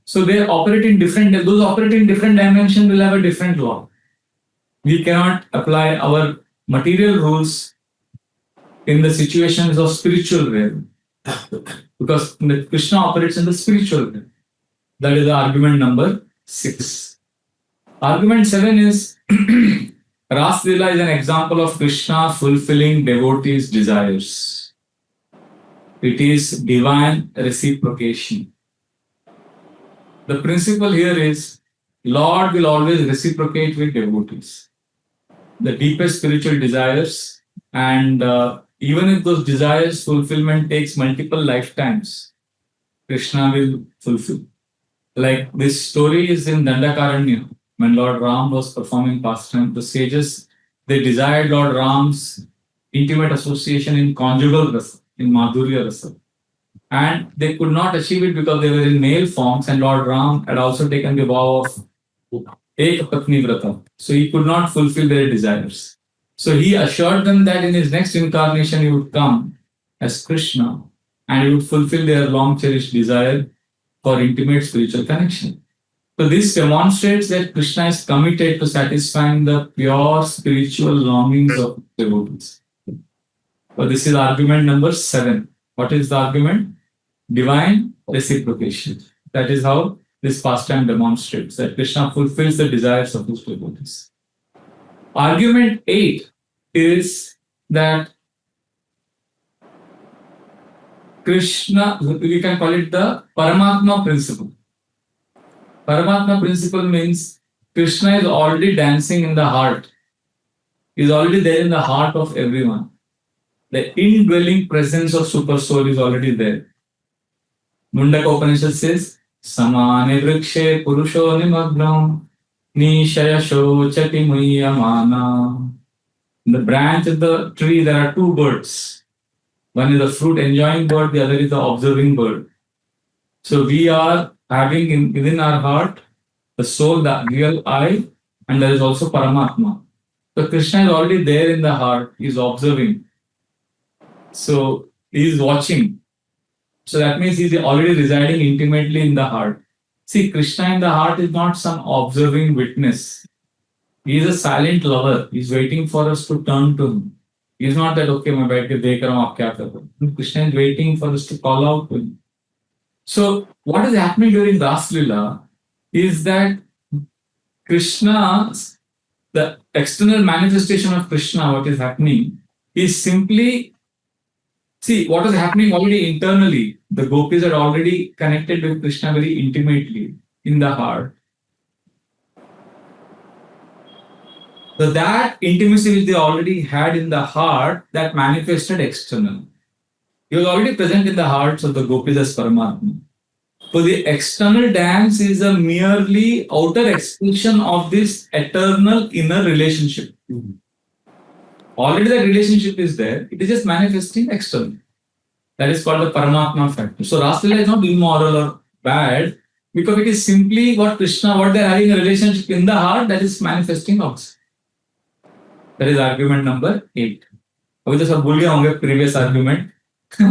So they operate in different, those operating in different dimensions will have a different law. We cannot apply our material rules in the situations of spiritual realm. Because Krishna operates in the spiritual realm. That is the argument number 6. Argument 7 is Rasa Lila is an example of Krishna fulfilling devotees' desires. It is divine reciprocation. The principle here is Lord will always reciprocate with devotees. The deepest spiritual desires, and even if those desires fulfillment takes multiple lifetimes, Krishna will fulfill. Like this story is in Dandakaranya. When Lord Ram was performing pastime, the sages, they desired Lord Ram's intimate association in conjugal rasa, in Madhurya rasa. And they could not achieve it because they were in male forms, and Lord Ram had also taken the vow of Ek Patni Vrata. So he could not fulfill their desires. So he assured them that in his next incarnation he would come as Krishna and he would fulfill their long cherished desire for intimate spiritual connection. So this demonstrates that Krishna is committed to satisfying the pure spiritual longings of devotees. So this is argument number 7. What is the argument? Divine reciprocation. That is how this pastime demonstrates that Krishna fulfills the desires of his devotees. Argument 8 is that Krishna, we can call it the Paramatma principle. Paramatma principle means Krishna is already dancing in the heart. He is already there in the heart of everyone. The indwelling presence of Super Soul is already there. Mundaka Upanishad says, Samane vrikshe purusho nimagnam nishaya shochati muyamana. In the branch of the tree, there are 2 birds. One is the fruit enjoying bird, the other is the observing bird. So we are having within our heart the soul, the real I, and there is also Paramatma. So Krishna is already there in the heart, he is observing. So he is watching. So that means he is already residing intimately in the heart. See, Krishna in the heart is not some observing witness. He is a silent lover. He is waiting for us to turn to him. He is not that, okay, मैं बैठ के देख रहा हूँ आप क्या कर रहे हो. Krishna is waiting for us to call out to him. So what is happening during Rasa Lila is that Krishna, the external manifestation of Krishna, what is happening is simply, see, what is happening already internally. The gopis are already connected with Krishna very intimately in the heart. So that intimacy which they already had in the heart, that manifested external. He was already present in the hearts of the gopis as Paramatma. So the external dance is a merely outer expression of this eternal inner relationship. Already that relationship is there. It is just manifesting externally. That is called the Paramatma factor. So Rasa Lila is not immoral or bad because it is simply what Krishna, what they are having a relationship in the heart that is manifesting outside. That is argument number 8. अभी तो सब भूल गया होंगे previous argument,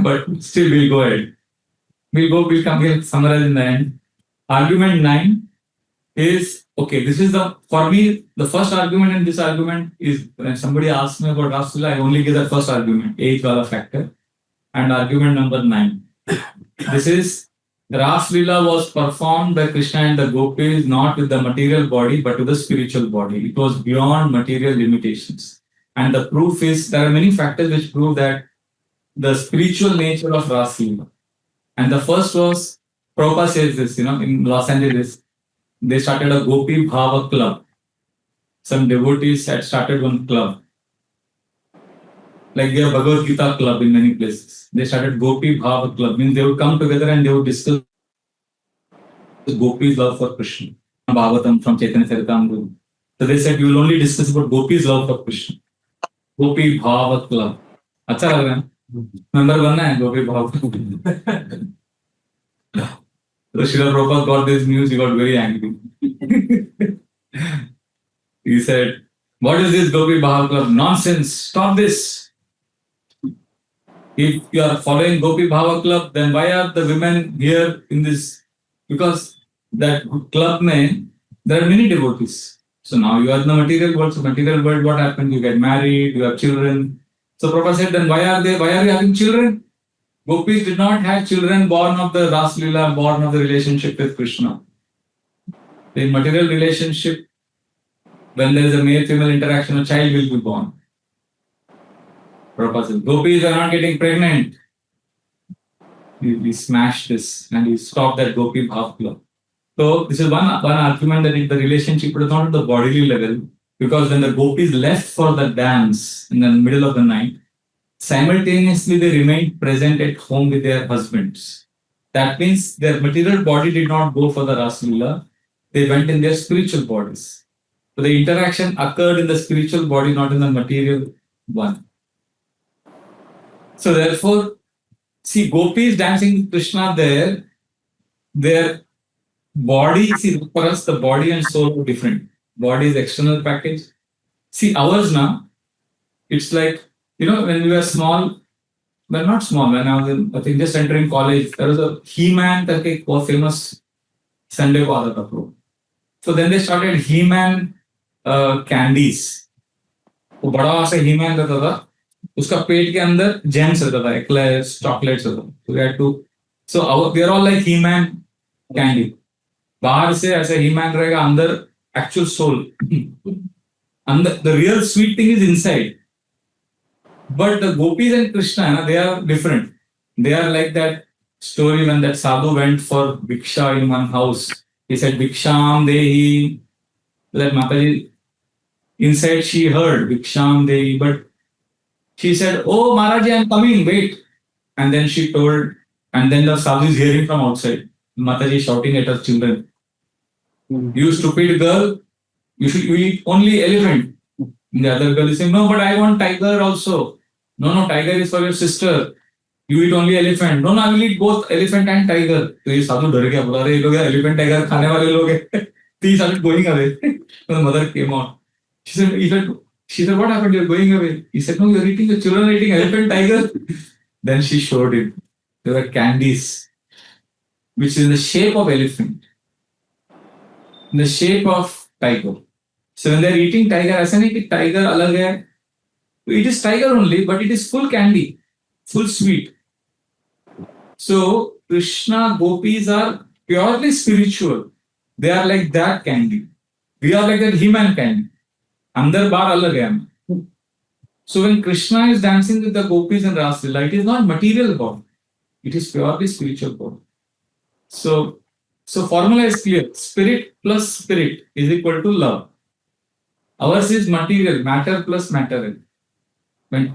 but still we'll go ahead. We'll summarize in the end. Argument 9 is okay. This is for me, the first argument in this argument is when somebody asks me about Rasa Lila, I only give the first argument, 8th wala factor, and argument number 9. This is Rasa Lila was performed by Krishna and the gopis not with the material body but with the spiritual body. It was beyond material limitations. And the proof is there are many factors which prove that the spiritual nature of Rasa Lila. And the first was, Prabhupada says this, in Los Angeles, they started a Gopi Bhava club. Some devotees had started one club. Like their Bhagavad Gita club in many places. They started Gopi Bhava club, means they would come together and they would discuss Gopi's love for Krishna. Bhagavatam from Chaitanya Charitamrita. So they said, you will only discuss about Gopi's love for Krishna. Gopi Bhava club. अच्छा लग रहा है? Member बनना है Gopi Bhava club. So Srila Prabhupada got this news, he got very angry. He said, what is this Gopi Bhava club? Nonsense, stop this. If you are following Gopi Bhava club, then why are the women here in this? Because that club name, there are many devotees. So now you are in the material world. So material world, what happened? You get married, you have children. So Prabhupada said, then why are you having children? Gopis did not have children born of the Rasa Lila, born of the relationship with Krishna. In material relationship, when there is a male-female interaction, a child will be born. Prabhupada said, Gopis are not getting pregnant. He smashed this and he stopped that Gopi Bhav club. So this is one argument that the relationship was not at the bodily level, because when the Gopis left for the dance in the middle of the night, simultaneously they remained present at home with their husbands. That means their material body did not go for the Rasa Lila. They went in their spiritual bodies. So the interaction occurred in the spiritual body, not in the material one. So therefore, see, Gopis dancing with Krishna there, their body, see, for us, the body and soul are different. Body is external package. See, ours now, it's like, when we were small, well, not small, when I was I think just entering college, there was a He-Man, a famous Sunday ko. So then they started He-Man candies. वो बड़ा सा He-Man रहता था, उसका पेट के अंदर gems रहता था, eclairs, chocolates रहता था. So we had to, we are all like He-Man candy. बाहर से ऐसे He-Man रहेगा, अंदर actual soul. अंदर the real sweet thing is inside. But the Gopis and Krishna, they are different. They are like that story when that sadhu went for Bhiksha in one house. He said, Bhiksham Dehi. That Mataji, inside she heard Bhiksham Dehi, but she said, oh Maharaji, I am coming, wait. And then she told, and then the sadhu is hearing from outside. Mataji shouting at her children. You stupid girl, you eat only elephant. The other girl is saying, no, but I want tiger also. No, tiger is for your sister. You eat only elephant. No, I will eat both elephant and tiger. So ये साधु डर गया, बोला अरे ये लोग elephant tiger खाने वाले लोग हैं. He started going away. So the mother came out. She said, what happened? You're going away. He said, no, you're eating, the children are eating elephant tiger. Then she showed him. There were candies, which is in the shape of elephant, in the shape of tiger. So when they're eating tiger, ऐसा नहीं कि tiger अलग है. It is tiger only, but it is full candy, full sweet. So Krishna gopis are purely spiritual. They are like that candy. We are like that He-Man candy. Andar baar alag hai. So when Krishna is dancing with the gopis and Rasa Lila, it is not material body. It is purely spiritual body. So formula is clear. Spirit plus spirit is equal to love. Ours is material, matter plus matter. When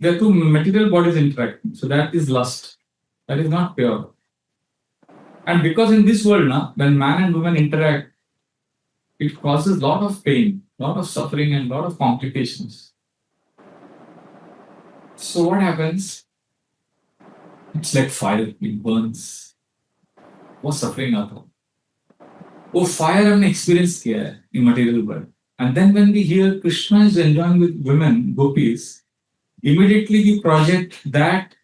there are two material bodies interacting. So that is lust. That is not pure. And because in this world, when man and woman interact, it causes a lot of pain, lot of suffering, and lot of complications. So what happens? It's like fire, it burns. वो suffering आता है. वो fire हमने experience किया है in material world. And then when we hear Krishna is enjoying with women, gopis, immediately we project that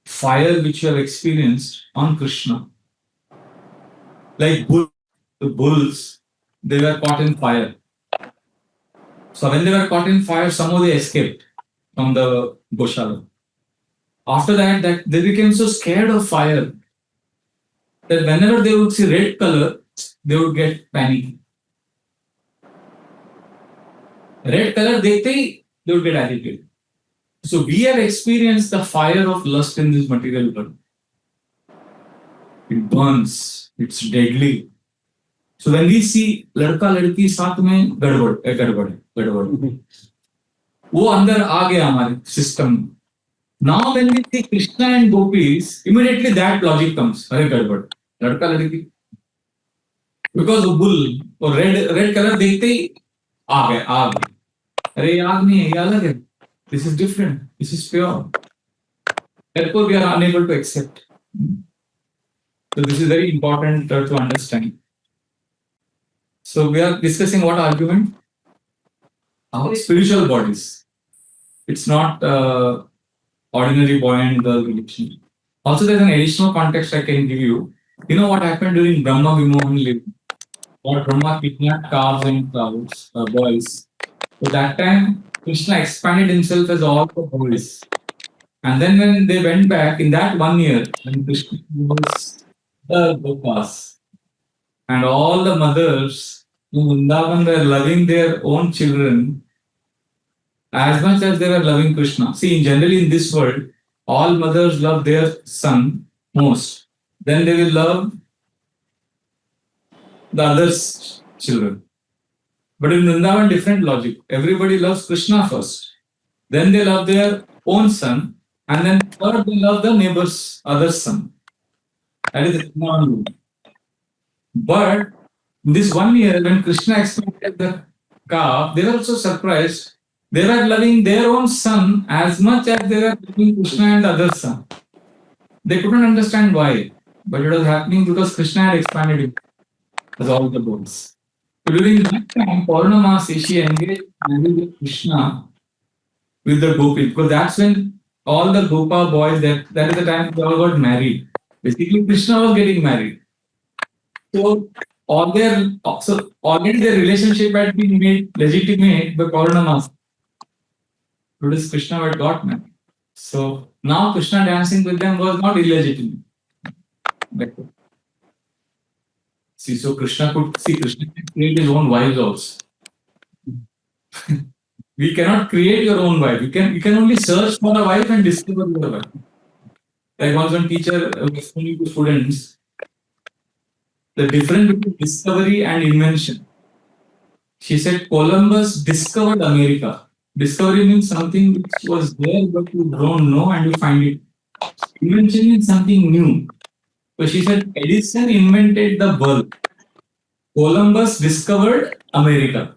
fire which you have experienced on Krishna. Like the bulls, they were caught in fire. So when they were caught in fire, somehow they escaped from the Goshala. After that they became so scared of fire that whenever they would see red color, they would get panicky. Red color, they would get agitated. So we have experienced the fire of lust in this material world. It burns, it's deadly. So when we see लड़का लड़की साथ में गड़बड़ वो अंदर आ गया हमारे system. Now when we see Krishna and gopis, immediately that logic comes. अरे गड़बड़ लड़का लड़की, because वो bull और red color देखते ही आ गए आग. अरे ये आग नहीं है, ये अलग है. This is different. This is pure. Therefore, we are unable to accept. So this is very important to understand. So we are discussing what argument? Our spiritual bodies. It's not ordinary boy and girl relation. Also, there's an additional context I can give you. You know what happened during Brahma Vimohan living? What Brahma kidnapped calves and cows, boys. So that time, Krishna expanded himself as all the boys. And then when they went back in that 1 year, when Krishna was the Gopas, and all the mothers in Vrindavan were loving their own children as much as they were loving Krishna. See, generally in this world, all mothers love their son most. Then they will love the others' children. But in Vrindavan, different logic. Everybody loves Krishna first. Then they love their own son. And then third, they love the neighbor's other son. That is the Vrindavan rule. But in this 1 year, when Krishna expanded the calf, they were also surprised. They were loving their own son as much as they were loving Krishna and the other son. They couldn't understand why. But it was happening because Krishna had expanded it as all the boys. So during that time, Purnamasi, she engaged with Krishna with the gopis, because that's when all the Gopa boys, that is the time they all got married. Basically, Krishna was getting married. So already their relationship had been made legitimate by Purnamasi. Today Krishna had got married. So now Krishna dancing with them was not illegitimate. See, so Krishna can create his own wives also. We cannot create your own wife. You can only search for a wife and discover your wife. Like once one teacher was explaining to students the difference between discovery and invention. She said Columbus discovered America. Discovery means something which was there but you don't know and you find it. Invention means something new. So she said Edison invented the bulb. Columbus discovered America.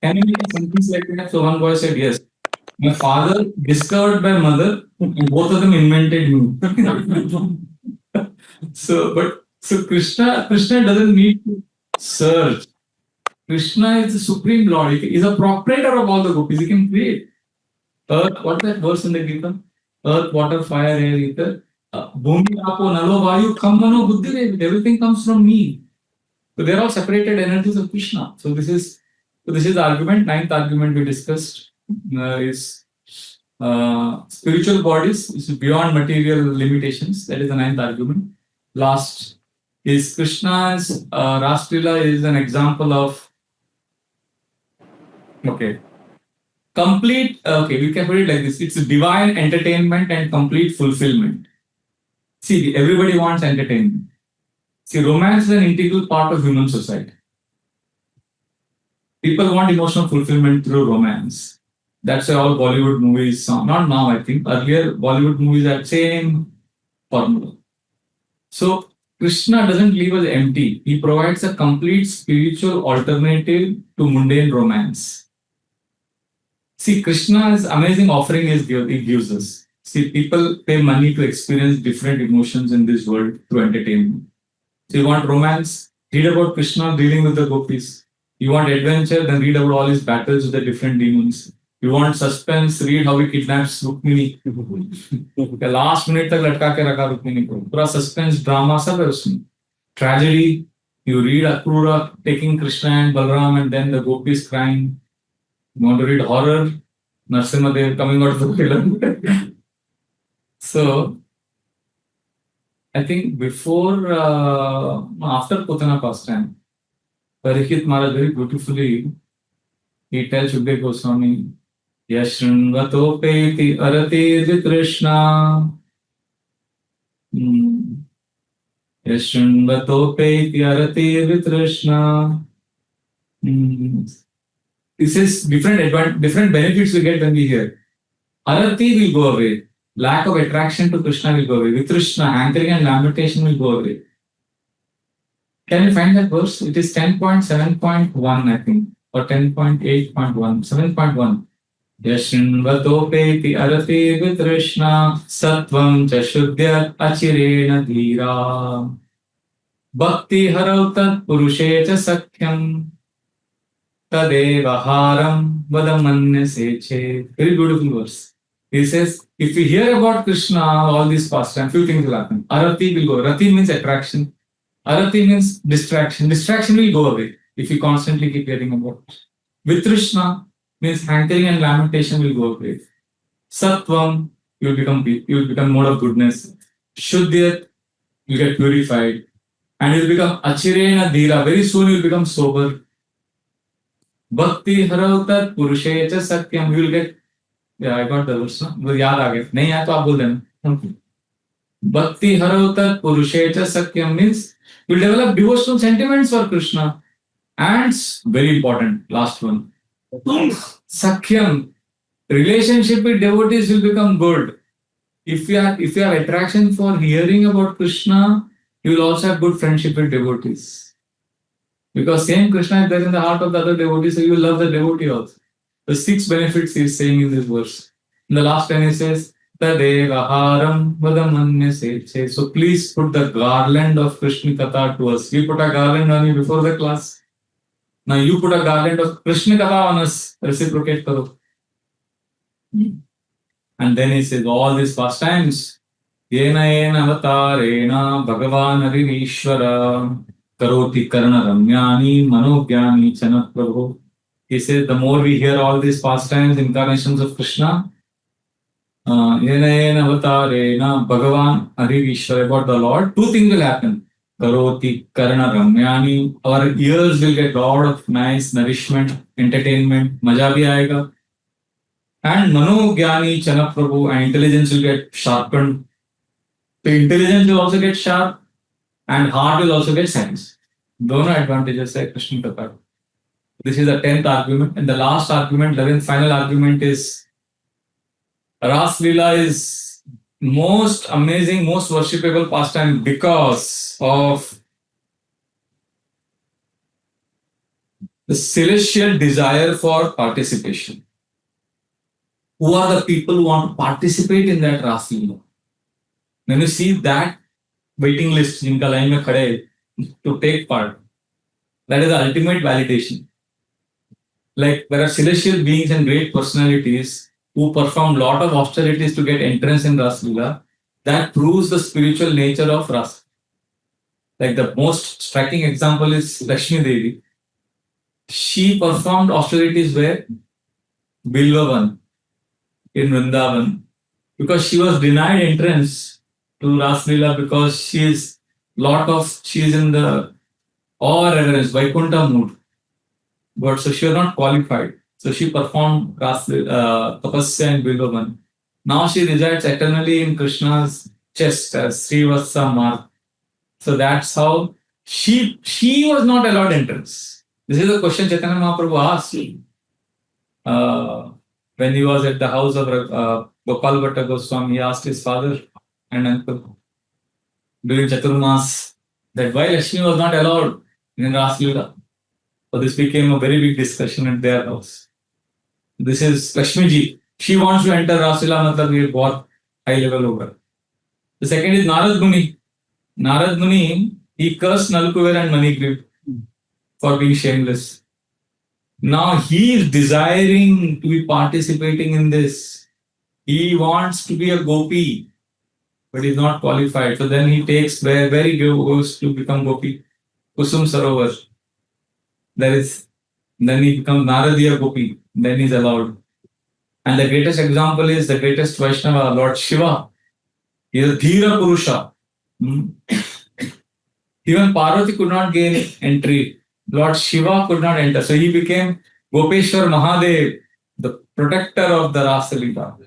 Can you make a sentence like that? So one boy said, yes. My father discovered my mother, and both of them invented me. So Krishna doesn't need to search. Krishna is the supreme Lord. He is a proprietor of all the gopis. He can create. Earth, what's that verse in the Gita? Earth, water, fire, air, ether. Bhumi, apo, nalo, vayu, kam, mano, buddhi. Everything comes from me. So they are all separated energies of Krishna. So this is the argument. Ninth argument we discussed is spiritual bodies is beyond material limitations. That is the ninth argument. Last is Krishna's Rasa Lila is an example of complete. We can put it like this: it's divine entertainment and complete fulfillment. See, everybody wants entertainment. See, romance is an integral part of human society. People want emotional fulfillment through romance. That's why all Bollywood movies, not now, I think, earlier Bollywood movies had same formula. So Krishna doesn't leave us empty. He provides a complete spiritual alternative to mundane romance. See, Krishna's amazing offering is he gives us. See, people pay money to experience different emotions in this world through entertainment. So you want romance? Read about Krishna dealing with the gopis. You want adventure? Then read about all his battles with the different demons. You want suspense? Read how he kidnaps Rukmini. The last minute तक लटका के रखा रुक्मिणी को. पूरा suspense drama सब है उसमें. Tragedy. You read Akrura taking Krishna and Balram and then the gopis crying. You want to read horror? Narsimha Dev coming out of the pillar. So I think before, after Putana Pastime, Parikshit Maharaj very beautifully, he tells Shukdev Goswami, Yashrinvatopeti arati Krishna. Yashrinvatopeti arati Krishna. This is different benefits we get when we hear. Arati will go away. Lack of attraction to Krishna will go away. With Krishna, hankering and lamentation will go away. Can you find that verse? It is 10.7.1, I think, or 10.8.1, 7.1. Yashrinvatopeti arati vitrishna sattvam cha shuddhyat achirena dhira bhakti harautat purushe cha sakhyam tadeva haram vadamanya che. Very beautiful verse. He says, if we hear about Krishna, all these pastimes, few things will happen. Arati will go. Rati means attraction. Arati means distraction. Distraction will go away if you constantly keep hearing about it. Vitrishna means hankering and lamentation will go away. Sattvam, you will become mode of goodness. Shuddhyat, you get purified. And you will become achirena dhira. Very soon you will become sober. Bhakti harautat purushe cha sakyam, you will get. Yeah, I got the verse. वो याद आ गया. नहीं आया तो आप बोल देना. Bhakti harautat purushecha sakyam means you develop devotional sentiments for Krishna. And very important, last one. Sakyam, relationship with devotees will become good. If you have attraction for hearing about Krishna, you will also have good friendship with devotees. Because same Krishna is there in the heart of the other devotees, so you will love the devotee also. The 6 benefits he is saying in this verse. In the last 10 he says, Tadeva haram vadamanya seche. So please put the garland of Krishna Katha to us. We put a garland on you before the class. Now you put a garland of Krishna Katha on us. Reciprocate karo. And then he says, all these pastimes, Yena yena avatarena bhagavan arinishwara karoti karna ramyani manogyani chanat prabhu. He says, the more we hear all these pastimes, incarnations of Krishna, Yena yena avatarena bhagavan arinishwara, about the Lord, 2 things will happen. Karoti karna ramyani, our ears will get a lot of nice nourishment, entertainment, maja bhi aayega. And manogyani chana prabhu, and intelligence will get sharpened. The intelligence will also get sharp and heart will also get sense. Dono advantages hai Krishna Katha. This is the 10th argument. And the last argument, 11th final argument is Rasa Lila is most amazing, most worshipable pastime because of the celestial desire for participation. Who are the people who want to participate in that Rasa Lila? When you see that waiting list, jinka line mein khade to take part, that is the ultimate validation. Like there are celestial beings and great personalities who perform lot of austerities to get entrance in Rasa Lila. That proves the spiritual nature of Rasa. Like the most striking example is Lakshmi Devi. She performed austerities where? Bilvavan in Vrindavan, because she was denied entrance to Rasa Lila because she is in the awe reverence, Vaikuntha mood. But so she was not qualified. So she performed Tapasya in Bilvavan. Now she resides eternally in Krishna's chest as Srivasa Mark. So that's how she was not allowed entrance. This is a question Chaitanya Mahaprabhu asked when he was at the house of Gopal Bhatta Goswami. He asked his father and uncle during Chaturmas that why Lakshmi was not allowed in Rasa Lila. So this became a very big discussion at their house. This is Lakshmi ji. She wants to enter Rasa Lila, matlab ye bahut high level hoga. The second is Narad Muni. Narad Muni, he cursed Nalkuver and Manigriv for being shameless. Now he is desiring to be participating in this. He wants to be a gopi, but he's not qualified. So then he takes where he goes to become gopi. Kusum Sarovar. Then he becomes Naradiya gopi. Then he's allowed. And the greatest example is the greatest Vaishnava, Lord Shiva. He is a Dhira Purusha. Even Parvati could not gain entry. Lord Shiva could not enter. So he became Gopeshwar Mahadev, the protector of the Rasa Lila.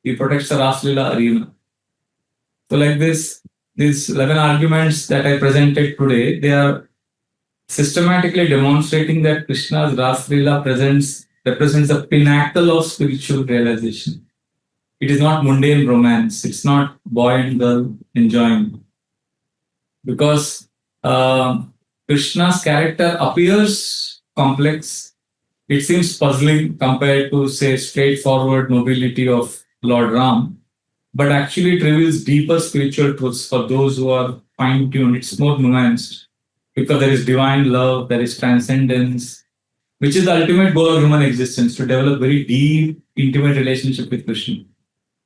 He protects the Rasa Lila arena. So like this, these 11 arguments that I presented today, they are systematically demonstrating that Krishna's Rasa Lila represents the pinnacle of spiritual realization. It is not mundane romance. It's not boy and girl enjoying. Because Krishna's character appears complex. It seems puzzling compared to, say, straightforward nobility of Lord Ram. But actually, it reveals deeper spiritual truths for those who are fine-tuned. It's more nuanced because there is divine love, there is transcendence, which is the ultimate goal of human existence, to develop very deep, intimate relationship with Krishna.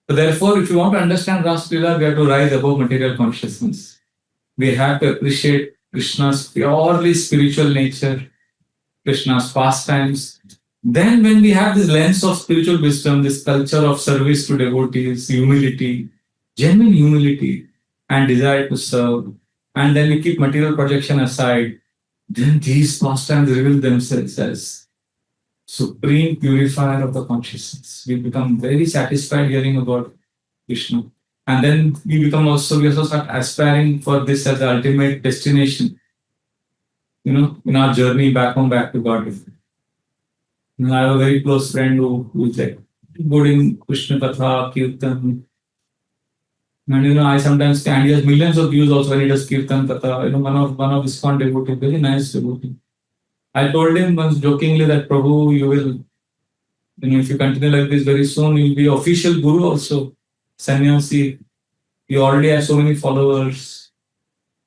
So therefore, if you want to understand Rasa Lila, we have to rise above material consciousness. We have to appreciate Krishna's purely spiritual nature, Krishna's pastimes. Then when we have this lens of spiritual wisdom, this culture of service to devotees, humility, genuine humility, and desire to serve, and then we keep material projection aside, then these pastimes reveal themselves as supreme purifier of the consciousness. We become very satisfied hearing about Krishna. And then we also start aspiring for this as the ultimate destination, in our journey back home, back to God. I have a very close friend who is like good in Krishna Katha, Kirtan. And I sometimes, and he has millions of views also when he does Kirtan Katha. One of his devotee, very nice devotee. I told him once jokingly that Prabhu, you will, if you continue like this, very soon you'll be official guru also, sannyasi. You already have so many followers,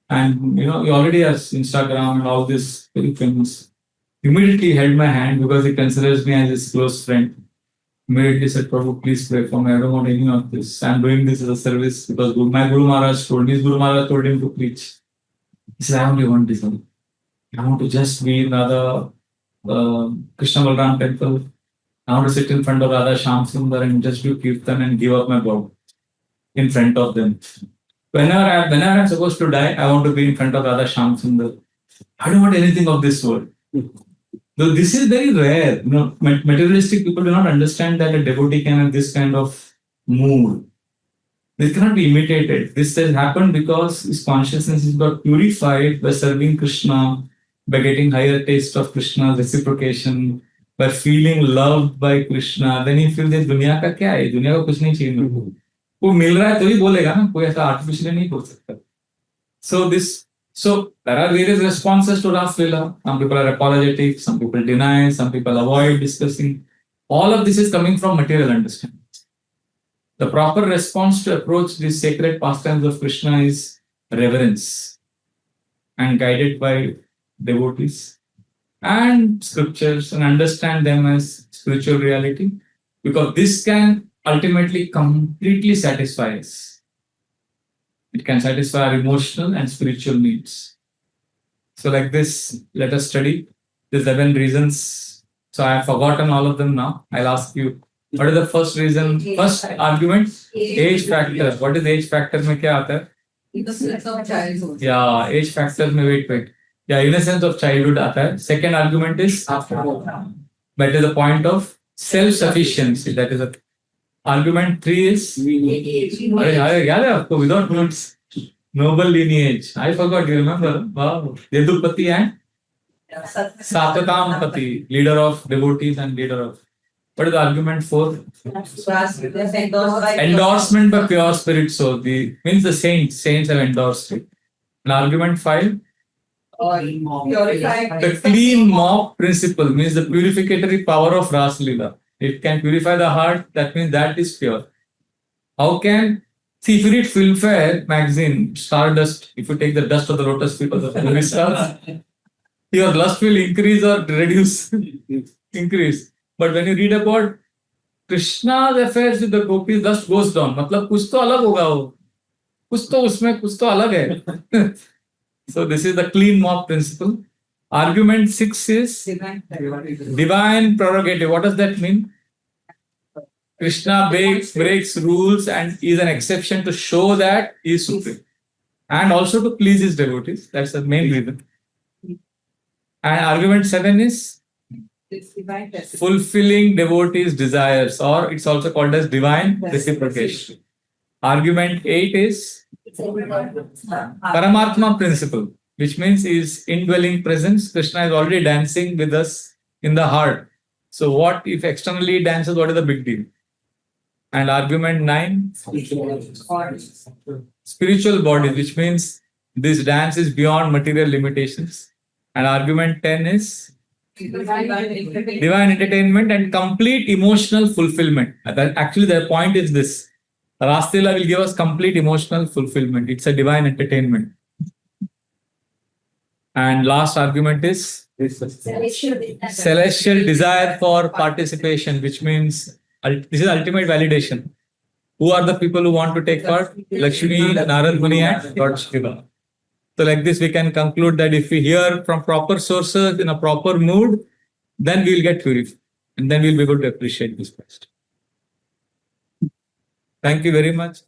and you already have Instagram and all this, very famous. Immediately held my hand because he considers me as his close friend. Immediately said, Prabhu, please pray for me. I don't want any of this. I'm doing this as a service because my Guru Maharaj told me. His Guru Maharaj told him to preach. He said, I only want this. I want to just be in another Krishna Balram temple. I want to sit in front of Radha Shyam Sundar and just do Kirtan and give up my body in front of them. Whenever I'm supposed to die, I want to be in front of Radha Shyam Sundar. I don't want anything of this world. Though this is very rare. Materialistic people do not understand that a devotee can have this kind of mood. This cannot be imitated. This has happened because his consciousness is got purified by serving Krishna, by getting higher taste of Krishna, reciprocation, by feeling loved by Krishna. Then he feels this दुनिया का क्या है? दुनिया को कुछ नहीं चाहिए मेरे को. वो मिल रहा है तो ही बोलेगा ना. कोई ऐसा artificially नहीं बोल सकता. So there are various responses to Rasa Lila. Some people are apologetic, some people deny, some people avoid discussing. All of this is coming from material understanding. The proper response to approach these sacred pastimes of Krishna is reverence and guided by devotees and scriptures and understand them as spiritual reality, because this can ultimately completely satisfy us. It can satisfy our emotional and spiritual needs. So like this, let us study the 7 reasons. So I have forgotten all of them now. I'll ask you, what is the first reason? First argument, age factor. What is age factor? Mein kya aata hai? Innocence of childhood. Yeah, age factor mein wait. Yeah, innocence of childhood aata hai. Second argument is that is the point of self-sufficiency. That is a argument 3 is without notes. Noble lineage. I forgot, you remember? Wow. Dedupati and Satatampati, leader of devotees and leader of. What is the argument 4? Endorsement by pure spirit soul. Means the saints have endorsed it. And argument 5? The clean mock principle means the purificatory power of Rasa Lila. It can purify the heart. That means that is pure. How can, see, if you read Filmfare magazine, Stardust, if you take the dust of the lotus feet of the movie stars, your lust will increase or reduce, increase. But when you read about Krishna's affairs with the gopis, lust goes down. मतलब कुछ तो अलग होगा वो, कुछ तो उसमें कुछ तो अलग है. So this is the clean mop principle. Argument 6 is divine prerogative. What does that mean? Krishna breaks rules and is an exception to show that he is supreme. And also to please his devotees. That's the main reason. And argument 7 is fulfilling devotees' desires, or it's also called as divine reciprocation. Argument 8 is Paramatma principle, which means is indwelling presence. Krishna is already dancing with us in the heart. So what if externally he dances, what is the big deal? And argument 9, spiritual bodies, which means this dance is beyond material limitations. And argument 10 is divine entertainment and complete emotional fulfillment. Actually, their point is this. Rasa Lila will give us complete emotional fulfillment. It's a divine entertainment. And last argument is celestial desire for participation, which means this is ultimate validation. Who are the people who want to take part? Lakshmi, Narad Muni, and Lord Shiva. So like this, we can conclude that if we hear from proper sources in a proper mood, then we will get purified. And then we will be able to appreciate this Christ. Thank you very much.